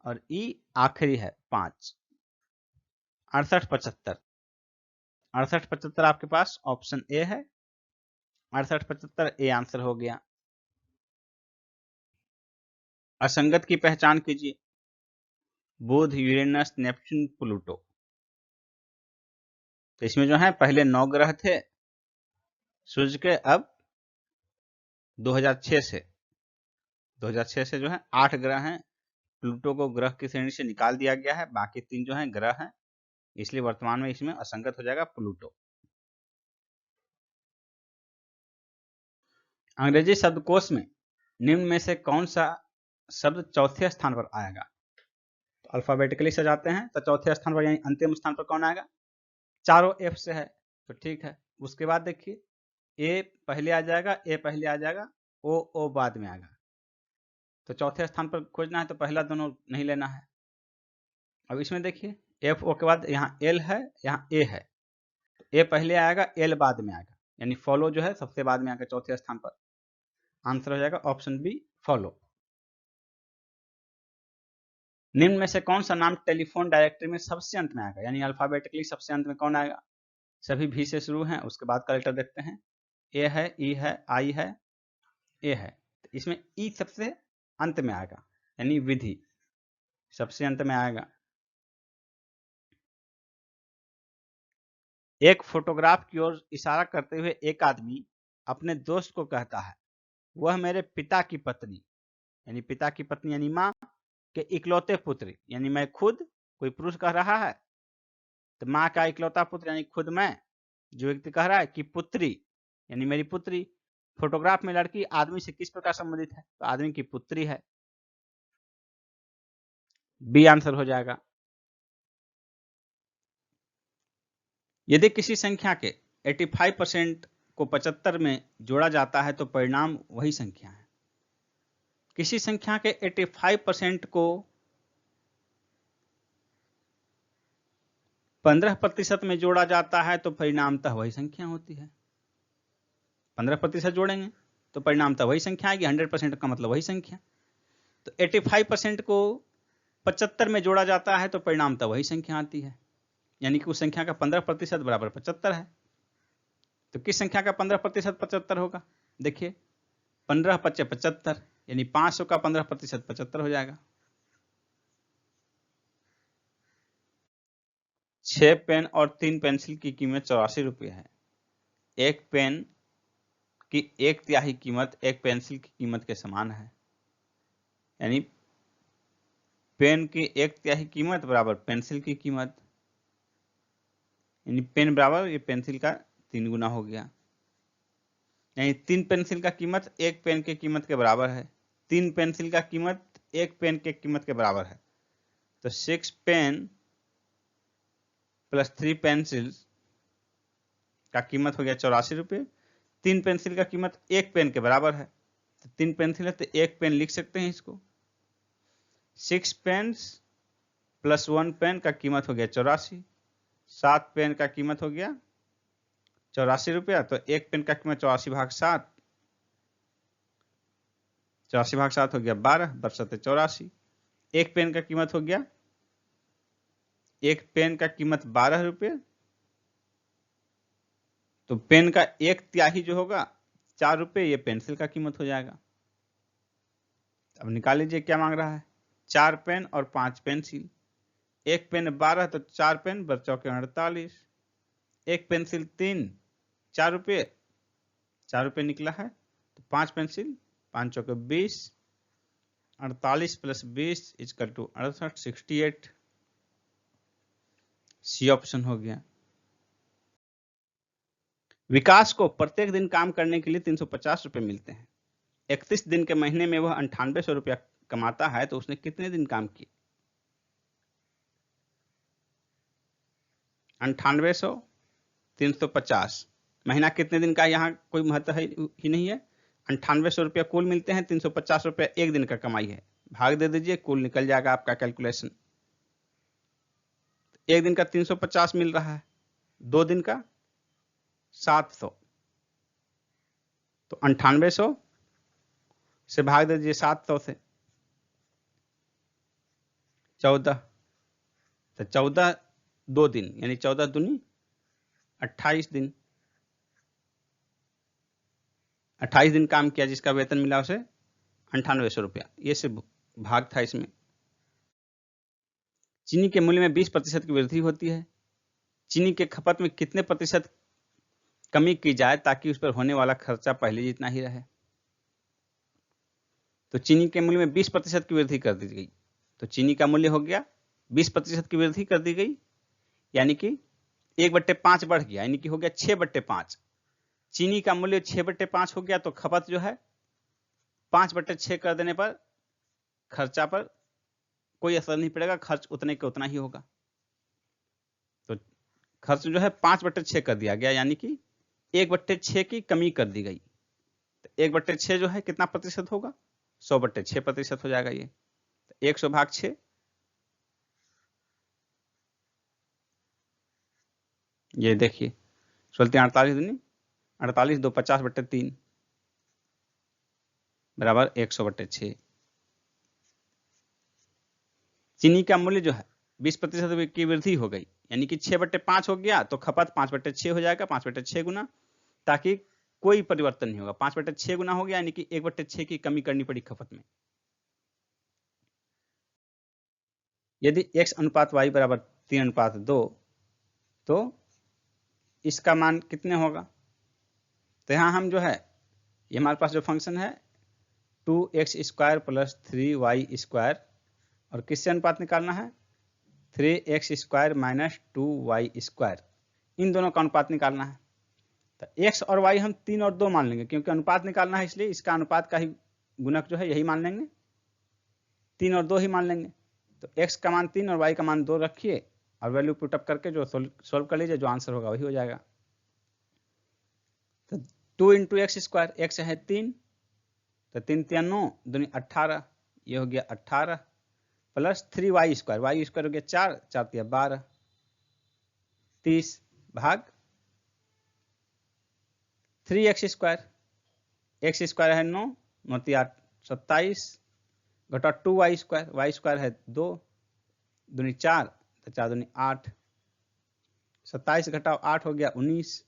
और E आखिरी है 5। 68 75, 68 75 आपके पास ऑप्शन ए है। 68 75 ए आंसर हो गया। असंगत की पहचान कीजिए। बुध, यूरेनस, नेपच्यून, प्लूटो। तो इसमें जो है पहले 9 ग्रह थे सूर्य के, अब 2006 से जो है 8 ग्रह हैं। प्लूटो को ग्रह की श्रेणी से निकाल दिया गया है, बाकी 3 जो हैं ग्रह हैं, इसलिए वर्तमान में इसमें असंगत हो जाएगा प्लूटो। अंग्रेजी शब्दकोश में निम्न में से कौन सा शब्द चौथे स्थान पर आएगा? तो अल्फाबेटिकली सजाते हैं तो चौथे स्थान पर यानी अंतिम स्थान पर कौन आएगा? चारों एफ से है तो ठीक है। उसके बाद देखिए ए पहले आ जाएगा, ए पहले आ जाएगा, ओ बाद में आएगा। तो चौथे स्थान पर खोजना है तो पहला दोनों नहीं लेना है। अब इसमें देखिए एफ ओ के बाद यहाँ एल है, यहाँ ए है, तो ए पहले आएगा, एल बाद में आएगा, यानी फॉलो जो है सबसे बाद में आएगा चौथे स्थान पर। आंसर हो जाएगा ऑप्शन बी फॉलो। निम्न में से कौन सा नाम टेलीफोन डायरेक्टरी में सबसे अंत में आएगा? यानी अल्फाबेटिकली सबसे अंत में कौन आएगा? सभी भी से शुरू हैं, उसके बाद का लेटर देखते हैं। ए है, ई है, आई है, ए है, तो इसमें ई सबसे अंत में आएगा, यानी विधि सबसे अंत में आएगा। एक फोटोग्राफ की ओर इशारा करते हुए एक आदमी अपने दोस्त को कहता है, वह मेरे पिता की पत्नी, यानी पिता की पत्नी यानी माँ के इकलौते पुत्र, यानी मैं खुद, कोई पुरुष कह रहा है तो माँ का इकलौता पुत्र यानी खुद मैं, जो व्यक्ति कह रहा है कि पुत्री यानी मेरी पुत्री। फोटोग्राफ में लड़की आदमी से किस प्रकार संबंधित है? तो आदमी की पुत्री है। बी आंसर हो जाएगा। यदि किसी संख्या के 85% को 75 में जोड़ा जाता है तो परिणाम वही संख्या है। किसी संख्या के 85% को 15% में जोड़ा जाता है तो परिणामतः वही संख्या होती है। 15% जोड़ेंगे तो परिणामतः वही संख्या आएगी। 100% का मतलब वही संख्या। तो 85% को 75 में जोड़ा जाता है तो परिणामतः वही संख्या आती है, यानी कि उस संख्या का 15% बराबर 75 है। तो किस संख्या का 15% 75 होगा? देखिए 15 × 5 = 75, यानी 500 का 15% 75 हो जाएगा। 6 पेन और 3 पेंसिल की कीमत 84 रुपये है। एक पेन की 1/3 कीमत एक पेंसिल की कीमत के समान है, यानी पेन की 1/3 कीमत बराबर पेंसिल की कीमत, यानी पेन बराबर ये पेंसिल का 3 गुना हो गया, यानी 3 पेंसिल का कीमत एक पेन के कीमत के बराबर है। 3 पेंसिल का कीमत एक पेन के कीमत के बराबर है। तो 6 पेन प्लस 3 पेंसिल का कीमत हो गया 84 रुपये। 3 पेंसिल का कीमत एक पेन के बराबर है, तो 3 पेंसिल है तो एक पेन लिख सकते हैं इसको। 6 पेन प्लस 1 पेन का कीमत हो गया 84। 7 पेन का कीमत हो गया 84 रुपया, तो एक पेन का कीमत 84/7, 84/7 हो गया 12, बरसते 84। एक पेन का कीमत हो गया, एक पेन का कीमत 12 रुपये, तो पेन का 1/3 जो होगा 4 रुपये, ये पेंसिल का कीमत हो जाएगा। अब निकाल लीजिए क्या मांग रहा है, 4 पेन और 5 पेंसिल। एक पेन 12 तो 4 पेन 4×48, एक पेंसिल 3, 4 रुपये, 4 रुपये निकला है। तो 5 पेंसिल 5×20, 48 + 20 = 68, 68। सी ऑप्शन हो गया। विकास को प्रत्येक दिन काम करने के लिए 350 रुपये मिलते हैं। 31 दिन के महीने में वह 9800 रुपया कमाता है, तो उसने कितने दिन काम किए? 9800, 350, महीना कितने दिन का यहाँ कोई महत्व है ही नहीं है। 9800 रुपया कुल मिलते हैं, 350 रुपया एक दिन का कमाई है, भाग दे दीजिए, कुल निकल जाएगा आपका कैलकुलेशन। एक दिन का 350 मिल रहा है, 2 दिन का 700, तो 9800 से भाग दे दीजिए 700 से, 14, तो 14 2 दिन यानी 14 दूनी 28 दिन। 28 दिन काम किया, जिसका वेतन मिला उसे 9800 रुपया, ये सिर्फ भाग था इसमें। चीनी के मूल्य में 20% की वृद्धि होती है। चीनी के खपत में कितने प्रतिशत कमी की जाए ताकि उस पर होने वाला खर्चा पहले जितना ही रहे? तो चीनी के मूल्य में 20% की वृद्धि कर दी गई, तो चीनी का मूल्य हो गया 20% की वृद्धि कर दी गई, यानी कि 1/5 बढ़ गया, यानी कि हो गया 6/5। चीनी का मूल्य 6/5 हो गया, तो खपत जो है 5/6 कर देने पर खर्चा पर कोई असर नहीं पड़ेगा, खर्च उतने के उतना ही होगा। तो खर्च जो है 5/6 कर दिया गया, यानी कि 1/6 की कमी कर दी गई। तो 1/6 जो है कितना प्रतिशत होगा? 100/6% हो जाएगा ये। तो 100/6, ये देखिए 16 48 दूनी 48, 2 50/3 बराबर 100/6। चीनी का मूल्य जो है 20% की वृद्धि हो गई, यानी कि 6/5 हो गया, तो खपत 5/6 हो जाएगा, 5/6 गुना, ताकि कोई परिवर्तन नहीं होगा। 5/6 गुना हो गया, यानी कि 1/6 की कमी करनी पड़ी खपत में। यदि x/y बराबर 3/2, तो इसका मान कितने होगा? तो यहाँ हम जो है, ये हमारे पास जो फंक्शन है 2x² + 3y², और किससे अनुपात निकालना है? 3x² - 2y², इन दोनों का अनुपात निकालना है। तो x और y हम 3 और 2 मान लेंगे, क्योंकि अनुपात निकालना है, इसलिए इसका अनुपात का ही गुणक जो है यही मान लेंगे, 3 और 2 ही मान लेंगे। तो x का मान 3 और y का मान 2 रखिए, और वैल्यू पुटअप करके जो सोल्व कर लीजिए, जो आंसर होगा वही हो जाएगा। तो 2 × x², x है 3, तो 3 × 9 दूनी 18, ये हो गया 18, प्लस 3y², y² हो गया 4, 4 × 12, 30 भाग 3x², x² है 9, 9 × 8 27, घटा 2y², y² है 2 दूनी 4, तो 4 दूनी 8, 27 घटाओ 8 हो गया 19,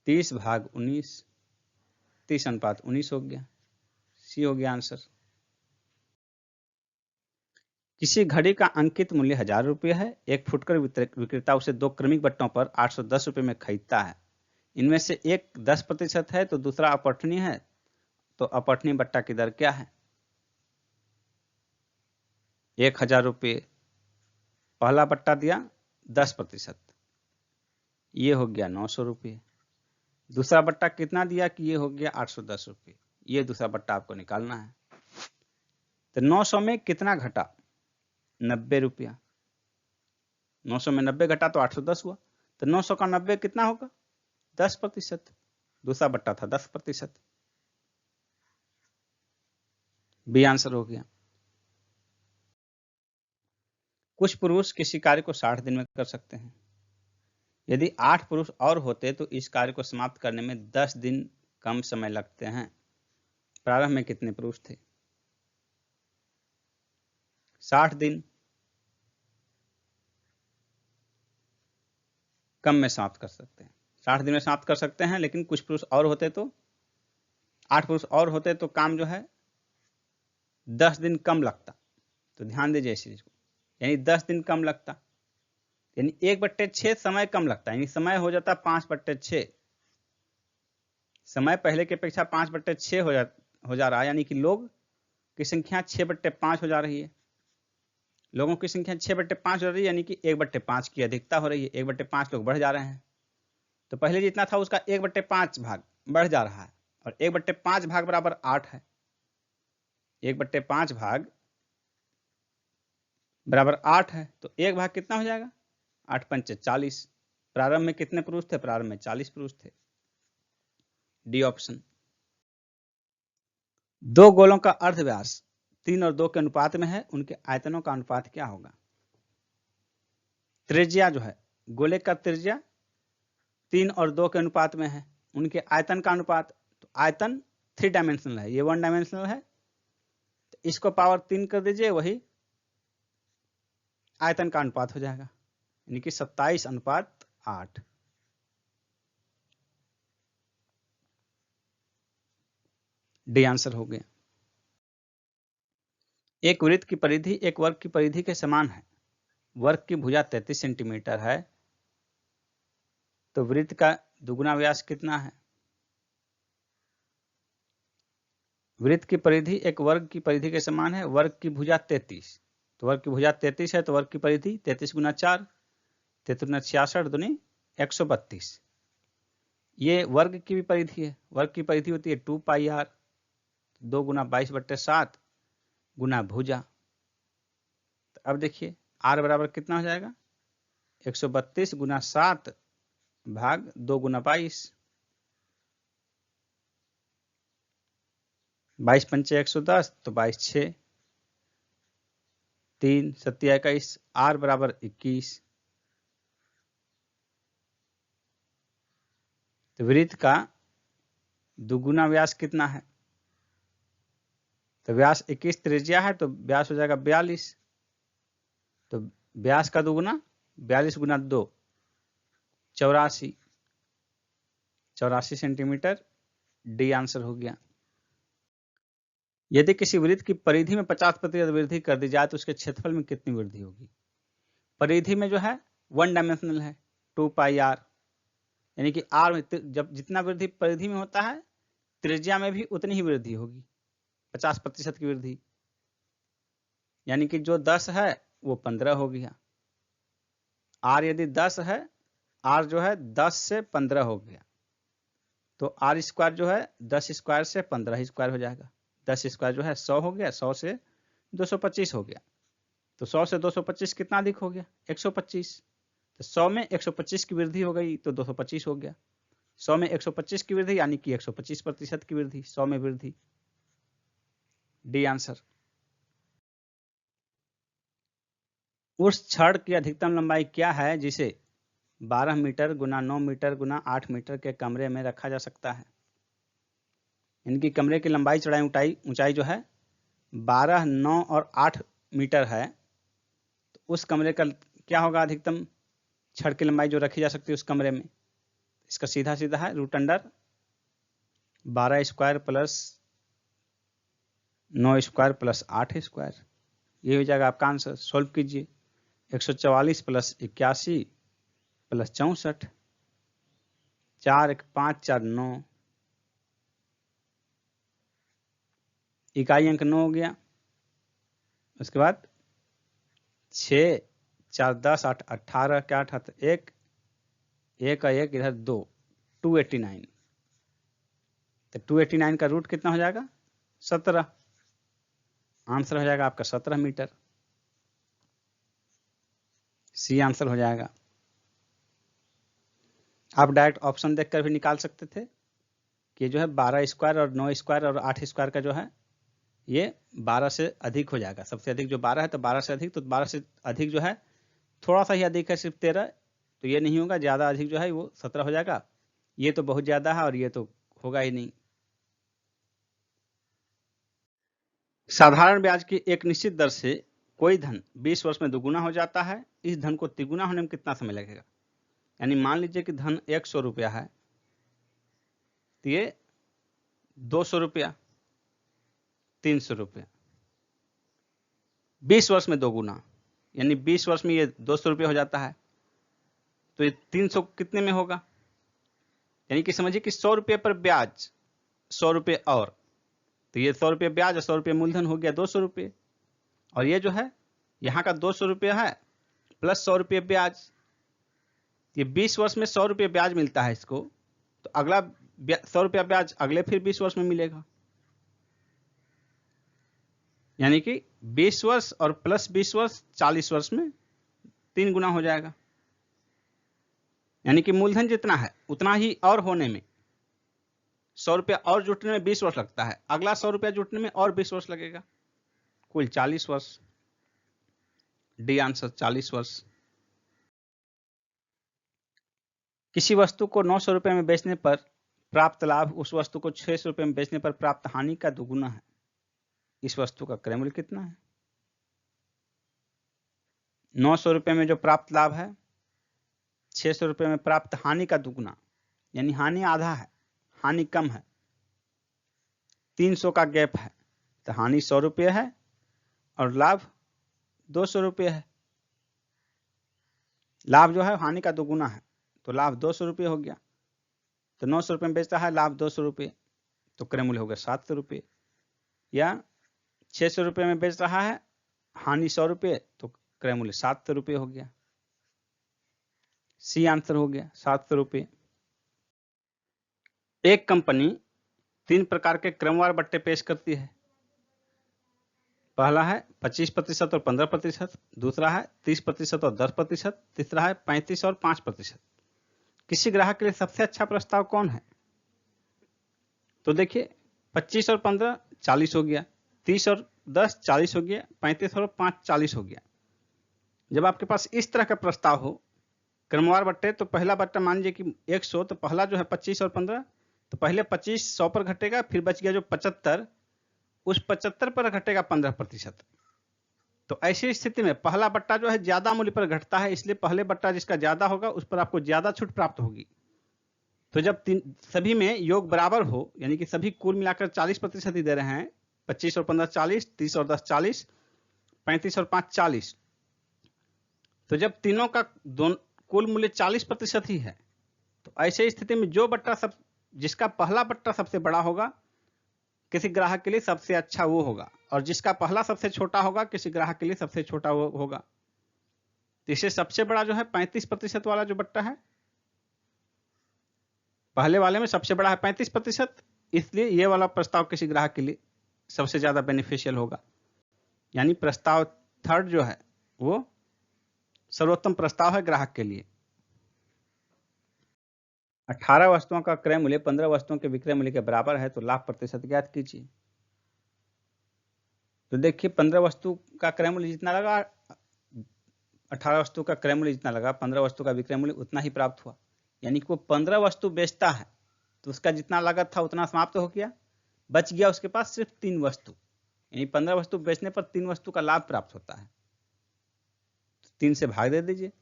30 भाग 19, 30/19 हो गया। सी हो गया आंसर। किसी घड़ी का अंकित मूल्य 1000 रुपये है। एक फुटकर विक्रेता उसे 2 क्रमिक बट्टों पर 810 रुपये में खरीदता है। इनमें से एक 10% है, तो दूसरा अपठनीय है, तो अपठनीय बट्टा की दर क्या है? 1000 रुपये, पहला बट्टा दिया 10%, ये हो गया 900 रुपये। दूसरा बट्टा कितना दिया कि ये हो गया 810 रुपये, ये दूसरा बट्टा आपको निकालना है। तो 900 में कितना घटा? 90 रुपया। 900 में 90 घटा तो 810 हुआ, तो 900 का 90 कितना होगा? 10%। दूसरा बट्टा था 10%। बी आंसर हो गया। कुछ पुरुष किसी कार्य को 60 दिन में कर सकते हैं। यदि 8 पुरुष और होते तो इस कार्य को समाप्त करने में 10 दिन कम समय लगते हैं। प्रारंभ में कितने पुरुष थे? 60 दिन कम में समाप्त कर सकते हैं, 60 दिन में समाप्त कर सकते हैं, लेकिन कुछ पुरुष और होते तो 8 पुरुष और होते तो काम जो है 10 दिन कम लगता। तो ध्यान दीजिए इस चीज को, यानी 10 दिन कम लगता, यानी 1/6 समय कम लगता, यानी समय हो जाता 5/6। समय पहले की अपेक्षा 5/6 हो जा रहा है, यानी कि लोग की संख्या 6/5 हो जा रही है। लोगों की संख्या 6/5 हो रही है, यानी कि 1/5 की अधिकता हो रही है। 1/5 लोग बढ़ जा रहे हैं। तो पहले जितना था उसका 1/5 भाग बढ़ जा रहा है, और 1/5 भाग बराबर 8 है। 1/5 भाग बराबर 8 है, तो 1 भाग कितना हो जाएगा? 8 पंचे 40। प्रारंभ में कितने पुरुष थे? प्रारंभ में 40 पुरुष थे। D option. दो गोलों का अर्ध व्यास 3 और 2 के अनुपात में है, उनके आयतनों का अनुपात क्या होगा? त्रिज्या जो है, गोले का त्रिज्या 3 और 2 के अनुपात में है, उनके आयतन का अनुपात, तो आयतन 3 डायमेंशनल है, ये 1 डायमेंशनल है, तो इसको पावर 3 कर दीजिए, वही आयतन का अनुपात हो जाएगा, यानी कि 27:8। डी आंसर हो गया। एक वृत्त की परिधि एक वर्ग की परिधि के समान है। वर्ग की भुजा 33 सेंटीमीटर है, तो वृत्त का दुगुना व्यास कितना है? वृत्त की परिधि एक वर्ग की परिधि के समान है, वर्ग की भुजा 33, तो वर्ग की भुजा 33 है, तो वर्ग की परिधि 33 गुना 4, 33 66 दूनी 132। ये वर्ग की भी परिधि है। वर्ग की परिधि होती है 2πr, 2 गुना 22/7 गुना भुजा। तो अब देखिए r बराबर कितना हो जाएगा? 132 गुना 7 भाग 2 गुना 22, 22 पंचे 110, तो 22 6, 3 7 21, r बराबर 21। तो वृत्त का दुगुना व्यास कितना है? तो व्यास 21 त्रिज्या है, तो व्यास हो जाएगा 42, तो व्यास का दुगुना 42 गुना 2 84 सेंटीमीटर। डी आंसर हो गया। यदि किसी वृत्त की परिधि में 50% वृद्धि कर दी जाए तो उसके क्षेत्रफल में कितनी वृद्धि होगी? परिधि में जो है 1 डायमेंशनल है, 2πr, यानी कि r में जब जितना वृद्धि परिधि में होता है, त्रिज्या में भी उतनी ही वृद्धि होगी, 50% की वृद्धि, यानी कि जो 10 है वो 15 हो गया। r यदि 10 है, r जो है 10 से 15 हो गया, तो r स्क्वायर जो है 10 स्क्वायर से 15 स्क्वायर हो जाएगा। 10 स्क्वायर जो है 100 हो गया, 100 से 225 हो गया, तो 100 से 225 कितना अधिक हो गया? 125। तो 100 में 125 की वृद्धि हो गई तो 225 हो गया। 100 में 125 की वृद्धि यानी कि 125% की वृद्धि, 100 में वृद्धि। D answer. उस छड़ की अधिकतम लंबाई क्या है जिसे 12 मीटर गुना 9 मीटर गुना 8 मीटर के कमरे में रखा जा सकता है? इनकी कमरे की लंबाई चौड़ाई ऊंचाई जो है 12, 9 और 8 मीटर है, तो उस कमरे का क्या होगा अधिकतम छड़ की लंबाई जो रखी जा सकती है उस कमरे में? इसका सीधा सीधा है √12 square plus 9 square plus 8 square, ये हो जाएगा आपका आंसर। सॉल्व कीजिए। 144 प्लस 81 प्लस 64, 4 1 5 4 9, इकाई अंक 9 हो गया। उसके बाद 6 4 10 8 18 क्या 8 1 1 का 1 इधर 2, 289, तो 289 का रूट कितना हो जाएगा? 17। आंसर हो जाएगा आपका 17 मीटर। सी आंसर हो जाएगा। आप डायरेक्ट ऑप्शन देखकर भी निकाल सकते थे कि जो है 12 स्क्वायर और 9 स्क्वायर और 8 स्क्वायर का जो है ये 12 से अधिक हो जाएगा। सबसे अधिक जो 12 है, तो 12 से अधिक, तो 12 से अधिक जो है थोड़ा सा ही अधिक है, सिर्फ 13, तो ये नहीं होगा। ज़्यादा अधिक जो है वो 17 हो जाएगा। ये तो बहुत ज़्यादा है और ये तो होगा ही नहीं। साधारण ब्याज की एक निश्चित दर से कोई धन 20 वर्ष में दोगुना हो जाता है। इस धन को तिगुना होने में कितना समय लगेगा? यानी मान लीजिए कि धन 100 रुपया है, तो ये 200 रुपया, 300 रुपया। 20 वर्ष में 2 गुना, यानी 20 वर्ष में ये 200 रुपये हो जाता है, तो ये 300 कितने में होगा? यानी कि समझिए कि 100 रुपये पर ब्याज 100 रुपये और, तो ये 100 रुपये ब्याज और 100 रुपये मूलधन हो गया 200 रुपये। और ये जो है यहाँ का 200 रुपये है प्लस 100 रुपये ब्याज, ये 20 वर्ष में 100 रुपये ब्याज मिलता है इसको, तो अगला 100 रुपया ब्याज अगले फिर 20 वर्ष में मिलेगा, यानी कि 20 वर्ष और प्लस 20 वर्ष 40 वर्ष में 3 गुना हो जाएगा। यानी कि मूलधन जितना है उतना ही और होने में 100 रुपया और जुटने में 20 वर्ष लगता है, अगला 100 रुपया जुटने में और 20 वर्ष लगेगा, कुल 40 वर्ष। डी आंसर 40 वर्ष। किसी वस्तु को 900 रुपये में बेचने पर प्राप्त लाभ उस वस्तु को 600 रुपये में बेचने पर प्राप्त हानि का दुगुना है। इस वस्तु का क्रय मूल्य कितना है? 900 रुपये में जो प्राप्त लाभ है 600 रुपये में प्राप्त हानि का दुगुना, यानी हानि आधा है, हानि कम है। 300 का गैप है, तो हानि 100 रुपये है और लाभ 200 रुपये है। लाभ जो है हानि का दुगुना है, तो लाभ 200 रुपये हो गया। तो 900 रुपये में बेचता है, लाभ 200 रुपये, तो क्रय मूल्य हो गया 700 रुपये। या 600 रुपये में बेच रहा है, हानि 100 रुपये, तो क्रय मूल्य 700 रुपये हो गया। सी आंसर हो गया 700 रुपये। एक कंपनी 3 प्रकार के क्रमवार बट्टे पेश करती है। पहला है 25% और 15%, दूसरा है 30% और 10%, तीसरा है 35 और 5%। किसी ग्राहक के लिए सबसे अच्छा प्रस्ताव कौन है? तो देखिए 25 और 15 40 हो गया, 30 और 10 40 हो गया, 35 और 5 40 हो गया। जब आपके पास इस तरह का प्रस्ताव हो क्रमवार बट्टे, तो पहला बट्टा मान लीजिए कि 100, तो पहला जो है 25 और 15, तो पहले 25 100 पर घटेगा, फिर बच गया जो 75, उस 75 पर घटेगा 15%। तो ऐसी स्थिति में पहला बट्टा जो है ज्यादा मूल्य पर घटता है, इसलिए पहले बट्टा जिसका ज्यादा होगा उस पर आपको ज्यादा छूट प्राप्त होगी। तो जब सभी में योग बराबर हो, यानी कि सभी कुल मिलाकर 40% ही दे रहे हैं, 25 और 15 40, 30 और 10 40, 35 और 5 40, तो जब तीनों का कुल मूल्य 40% ही है, तो ऐसे स्थिति में जो बट्टा जिसका पहला बट्टा सबसे बड़ा होगा किसी ग्राहक के लिए सबसे अच्छा वो होगा, और जिसका पहला सबसे छोटा होगा किसी ग्राहक के लिए सबसे छोटा वो होगा। तो इसे सबसे बड़ा जो है 35% वाला जो बट्टा है, पहले वाले में सबसे बड़ा है 35%, इसलिए ये वाला प्रस्ताव किसी ग्राहक के लिए सबसे ज्यादा बेनिफिशियल होगा। यानी प्रस्ताव थर्ड जो है वो सर्वोत्तम प्रस्ताव है ग्राहक के लिए। 18 वस्तुओं का क्रय मूल्य 15 वस्तुओं के विक्रय मूल्य के बराबर है, तो लाभ प्रतिशत ज्ञात कीजिए। तो देखिए 15 वस्तु का क्रय मूल्य जितना लगा, 18 वस्तु का क्रय मूल्य जितना लगा, 15 वस्तु का विक्रय मूल्य उतना ही प्राप्त हुआ। यानी कि वो 15 वस्तु बेचता है तो उसका जितना लागत था उतना समाप्त हो गया, बच गया उसके पास सिर्फ 3 वस्तु, यानी 15 वस्तु बेचने पर 3 वस्तु का लाभ प्राप्त होता है। 3 से भाग दे दीजिए,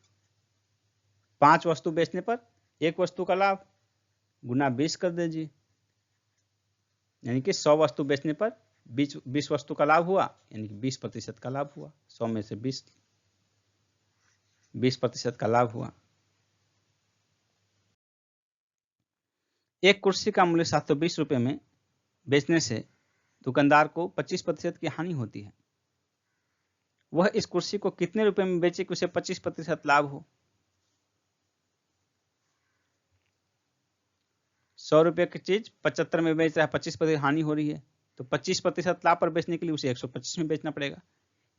5 वस्तु बेचने पर 1 वस्तु का लाभ गुना 20 कर दीजिए, यानी कि 100 वस्तु बेचने पर 20 वस्तु का लाभ हुआ, यानी कि 20% का लाभ हुआ। 100 में से 20% का लाभ हुआ। एक कुर्सी का मूल्य 720 रुपये में बेचने से दुकानदार को 25% की हानि होती है। वह इस कुर्सी को कितने रुपए में बेचे कि उसे 25% लाभ हो? 100 रुपये की चीज 75 में बेच रहा है, 25% हानि हो रही है, तो 25% लाभ पर बेचने के लिए उसे 125 में बेचना पड़ेगा।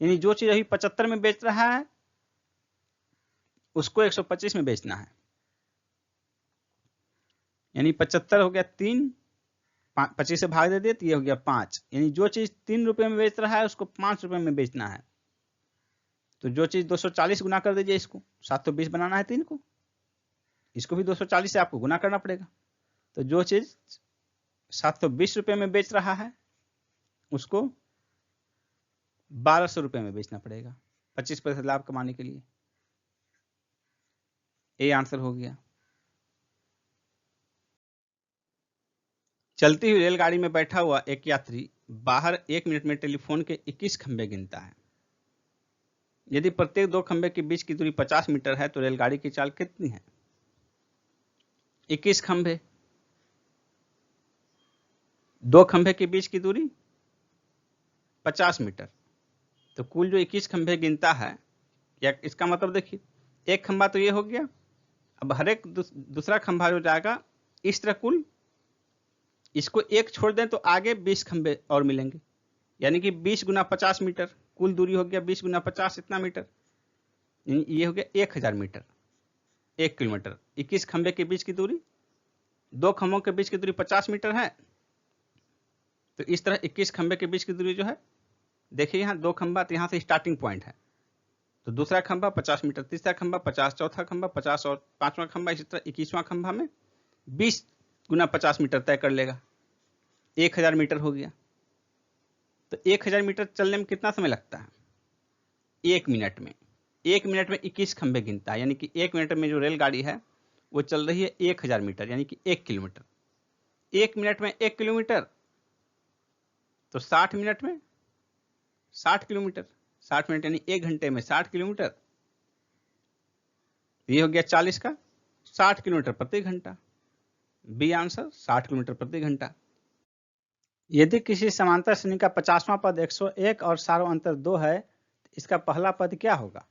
यानी जो चीज अभी 75 में बेच रहा है उसको 125 में बेचना है। यानी 75 हो गया 3, 25 से भाग दे दिए तो ये हो गया 5। यानी जो चीज 3 रुपये में बेच रहा है उसको 5 रुपये में बेचना है। तो जो चीज 240 गुना कर दीजिए, इसको 720 बनाना है 3 को, इसको भी 240 से आपको गुना करना पड़ेगा। तो जो चीज 720 रुपये में बेच रहा है उसको 1200 रुपये में बेचना पड़ेगा 25% लाभ कमाने के लिए। ये आंसर हो गया। चलती हुई रेलगाड़ी में बैठा हुआ एक यात्री बाहर 1 मिनट में टेलीफोन के 21 खंभे गिनता है। यदि प्रत्येक 2 खंभे के बीच की दूरी 50 मीटर है तो रेलगाड़ी की चाल कितनी है? 21 खंभे, 2 खंभे के बीच की दूरी 50 मीटर, तो कुल जो 21 खंभे गिनता है, या इसका मतलब देखिए, एक खंभा तो ये हो गया, अब हर एक दूसरा खंभा जो जाएगा इस तरह, कुल इसको एक छोड़ दें तो आगे 20 खंभे और मिलेंगे, यानी कि 20 गुना 50 मीटर, कुल दूरी हो गया 20 गुना 50 इतना मीटर, ये हो गया 1000 मीटर, 1 किलोमीटर। 21 खंभे के बीच की दूरी, 2 खंभों के बीच की दूरी 50 मीटर है, तो इस तरह 21 खंभे के बीच की दूरी जो है, देखिए यहाँ 2 खंभा, तो यहाँ से स्टार्टिंग पॉइंट है, तो दूसरा खंभा 50 मीटर, तीसरा खंभा 50, चौथा खंभा 50 और पांचवा खंभा, इसी तरह 21वां खंभा में 20 गुना 50 मीटर तय कर लेगा, 1000 मीटर हो गया। तो 1000 मीटर चलने में कितना समय लगता है? 1 मिनट में। 1 मिनट में 21 खंभे गिनता है, यानी कि 1 मिनट में जो रेलगाड़ी है वो चल रही है 1000 मीटर, यानी कि 1 किलोमीटर। 1 मिनट में 1 किलोमीटर, तो 60 मिनट में 60 किलोमीटर, 60 मिनट यानी 1 घंटे में 60 किलोमीटर, ये हो गया 40 का 60 किलोमीटर प्रति घंटा। बी आंसर 60 किलोमीटर प्रति घंटा। यदि किसी समांतर श्रेणी का 50वां पद 101 और सारों अंतर 2 है, तो इसका पहला पद क्या होगा?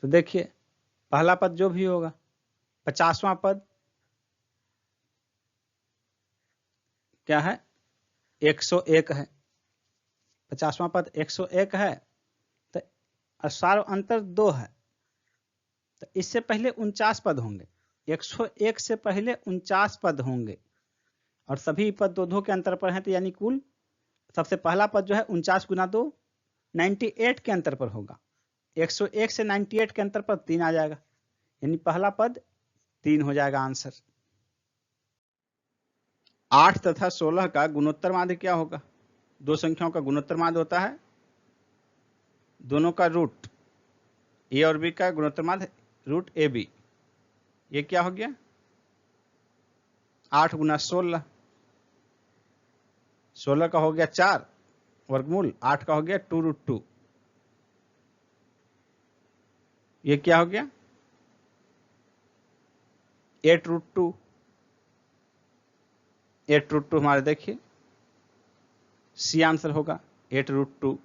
तो देखिए, पहला पद जो भी होगा, 50वां पद क्या है? 101 है, 50वां पद 101 है, तो और सारों अंतर 2 है, तो इससे पहले 49 पद होंगे। 101 से पहले 49 पद होंगे और सभी पद 2-2 के अंतर पर हैं, तो यानी कुल सबसे पहला पद जो है 49 गुना 2 98 के अंतर पर होगा। 101 से 98 के अंतर पर 3 आ जाएगा, यानी पहला पद 3 हो जाएगा आंसर। 8 तथा 16 का गुणोत्तर माध्य क्या होगा? दो संख्याओं का गुणोत्तर माध्य होता है दोनों का रूट, ए और बी का गुणोत्तर माध्य रूट ए बी। ये क्या हो गया? 8 गुना 16, 16 का हो गया 4 वर्गमूल, 8 का हो गया 2√2। ये क्या हो गया? 8√2। 8√2 हमारे देखिए सी आंसर होगा 8√2।